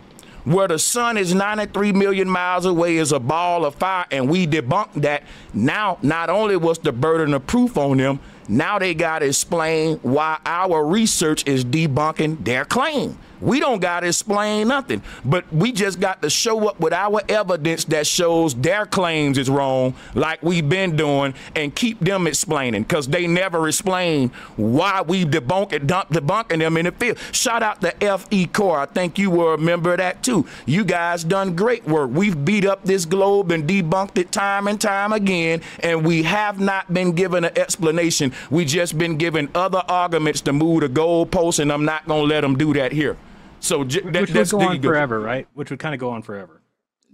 where the sun is 93 million miles away is a ball of fire, and we debunk that, now not only was the burden of proof on them, now they got to explain why our research is debunking their claim. We don't got to explain nothing, but we just got to show up with our evidence that shows their claims is wrong, like we've been doing, and keep them explaining, because they never explain why we debunking them in the field. Shout out to FE Core. I think you were a member of that too. You guys done great work. We've beat up this globe and debunked it time and time again, and we have not been given an explanation. We just been given other arguments to move the goalposts, and I'm not going to let them do that here. So which would go on forever, right? Which would kind of go on forever.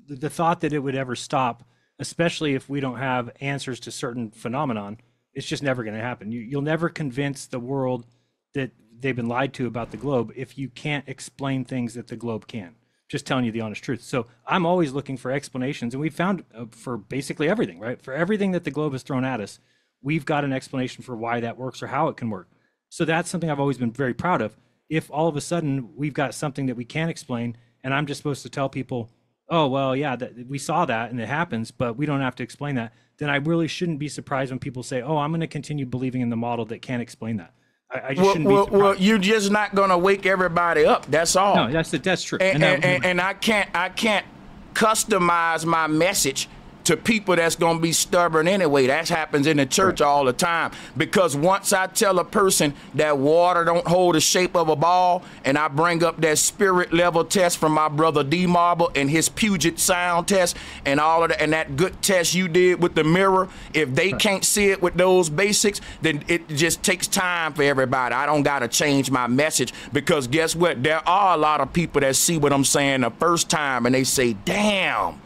The thought that it would ever stop, especially if we don't have answers to certain phenomenon, it's just never going to happen. You'll never convince the world that they've been lied to about the globe if you can't explain things that the globe can. Just telling you the honest truth. So I'm always looking for explanations, and we found for basically everything, right? For everything that the globe has thrown at us, we've got an explanation for why that works or how it can work. So that's something I've always been very proud of. If all of a sudden we've got something that we can't explain, and I'm just supposed to tell people, oh, well, yeah, we saw that and it happens, but we don't have to explain that, then I really shouldn't be surprised when people say, oh, I'm going to continue believing in the model that can't explain that. I just shouldn't be surprised. Well, you're just not going to wake everybody up. That's all. No, that's true. And I can't customize my message to people that's going to be stubborn anyway. That happens in the church all the time, because once I tell a person that water don't hold the shape of a ball, and I bring up that spirit level test from my brother D Marble and his Puget Sound test and all of that, and that good test you did with the mirror, if they can't see it with those basics, then it just takes time for everybody. I don't got to change my message, because guess what? There are a lot of people that see what I'm saying the first time and they say, damn,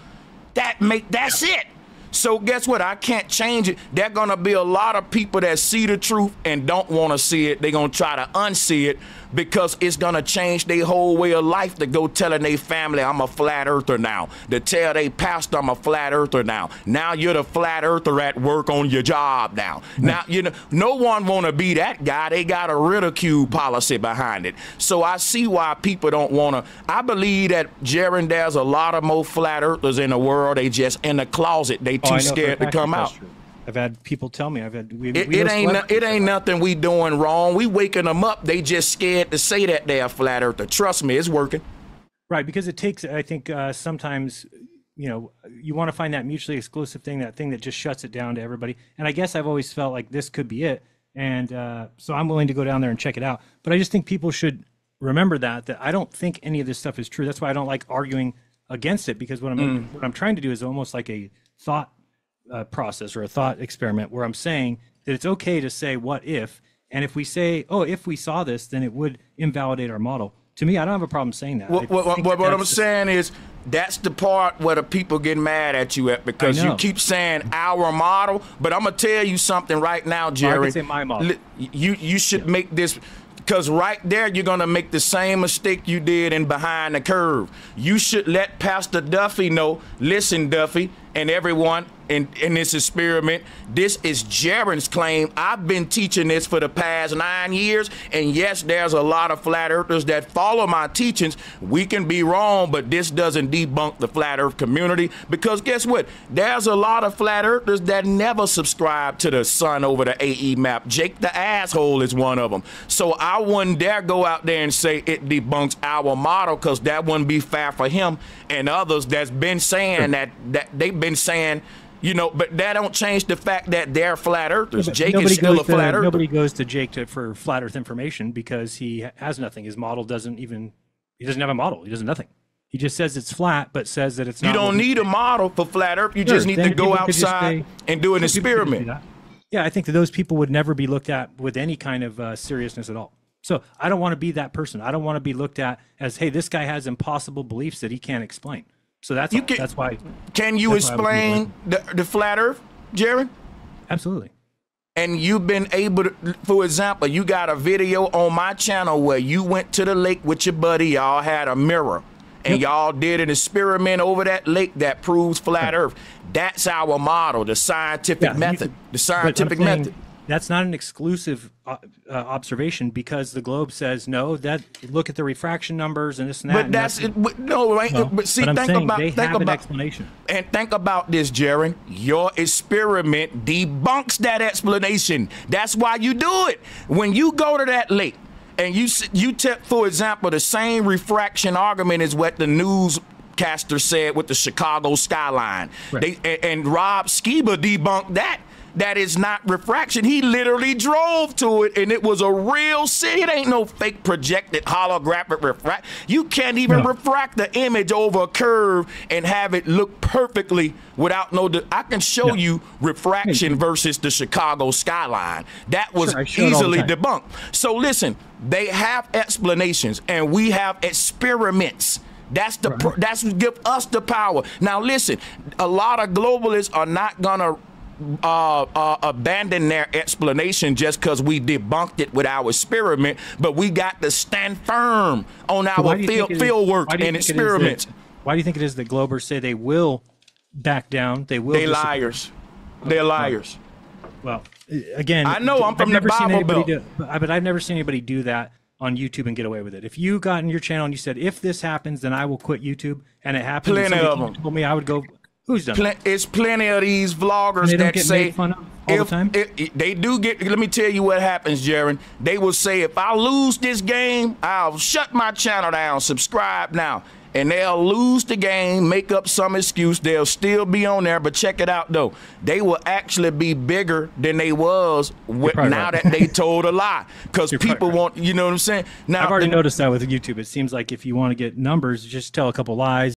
that's it. So guess what? I can't change it. There are going to be a lot of people that see the truth and don't want to see it. They're going to try to unsee it, because it's going to change their whole way of life to go telling their family, I'm a flat earther now. To tell their pastor, I'm a flat earther now. Now you're the flat earther at work on your job now. Now, you know, no one want to be that guy. They got a ridicule policy behind it. So I see why people don't want to. I believe that, Jeran, there's a lot of more flat earthers in the world. They just in the closet. They too scared to come out. I've had people tell me. It ain't nothing we doing wrong. We waking them up. They just scared to say that they're a flat earther. Trust me, it's working. Right, because it takes. I think sometimes, you know, you want to find that mutually exclusive thing, that thing that just shuts it down to everybody. And I guess I've always felt like this could be it, and so I'm willing to go down there and check it out. But I just think people should remember that I don't think any of this stuff is true. That's why I don't like arguing against it, because what I'm trying to do is almost like a thought process or a thought experiment, where I'm saying that it's okay to say what if, and if we say, oh, if we saw this, then it would invalidate our model. To me, I don't have a problem saying that. What I'm saying is, that's the part where the people get mad at you at, because you keep saying our model, but I'm gonna tell you something right now, Jerry. I can say my model. You should make this, because right there you're going to make the same mistake you did in Behind the Curve. You should let Pastor Duffy know, listen, Duffy, and everyone, in this experiment. This is Jeran's claim. I've been teaching this for the past 9 years, and yes, there's a lot of flat earthers that follow my teachings. We can be wrong, but this doesn't debunk the flat earth community, because guess what? There's a lot of flat earthers that never subscribe to the sun over the AE map. Jake the asshole is one of them. So I wouldn't dare go out there and say it debunks our model, because that wouldn't be fair for him and others that's been saying that they've been saying, you know, but that don't change the fact that they're flat earthers. Yeah, Jake is still a flat earther. Nobody goes to Jake for flat earth information because he has nothing. His model doesn't even, he doesn't have a model. He does nothing. He just says it's flat, but says that it's not. You don't need a model for flat earth. You just need to go outside and do an experiment. Yeah, I think that those people would never be looked at with any kind of seriousness at all. So I don't want to be that person. I don't want to be looked at as, hey, this guy has impossible beliefs that he can't explain. So that's why. Can you explain the flat earth, Jeran? Absolutely. And you've been able to, for example, you got a video on my channel where you went to the lake with your buddy. Y'all had a mirror. And y'all did an experiment over that lake that proves flat earth. That's our model, the scientific method. The scientific method. That's not an exclusive observation, because the globe says no. That look at the refraction numbers and this and that. But that's it. No, right? No, but see, but think about an explanation. And think about this, Jeran. Your experiment debunks that explanation. That's why you do it. When you go to that lake, and you take, for example, the same refraction argument is what the newscaster said with the Chicago skyline. Right. And Rob Skiba debunked that. That is not refraction. He literally drove to it, and it was a real city. It ain't no fake projected holographic refract. You can't even refract the image over a curve and have it look perfectly without I can show you refraction versus the Chicago skyline. That was easily debunked. So listen, they have explanations, and we have experiments. That's that's what give us the power. Now listen, a lot of globalists are not gonna abandon their explanation just because we debunked it with our experiment, but we got to stand firm on our field work and experiments. Why do you think it is that Globers say they will back down? They're liars. They're liars. Well, again, I know I'm from the Bible Belt, but I've never seen anybody do that on YouTube and get away with it. If you got in your channel and you said, if this happens, then I will quit YouTube, and it happened, plenty of them told me, I would go. Who's done that? It's plenty of these vloggers that say made fun of all the time? They do get. Let me tell you what happens, Jeran. They will say, if I lose this game, I'll shut my channel down, subscribe now. And they'll lose the game, make up some excuse. They'll still be on there, but check it out, though. They will actually be bigger than they was now that they told a lie. Because people want, you know what I'm saying? Now, I've already noticed that with YouTube. It seems like if you want to get numbers, just tell a couple lies.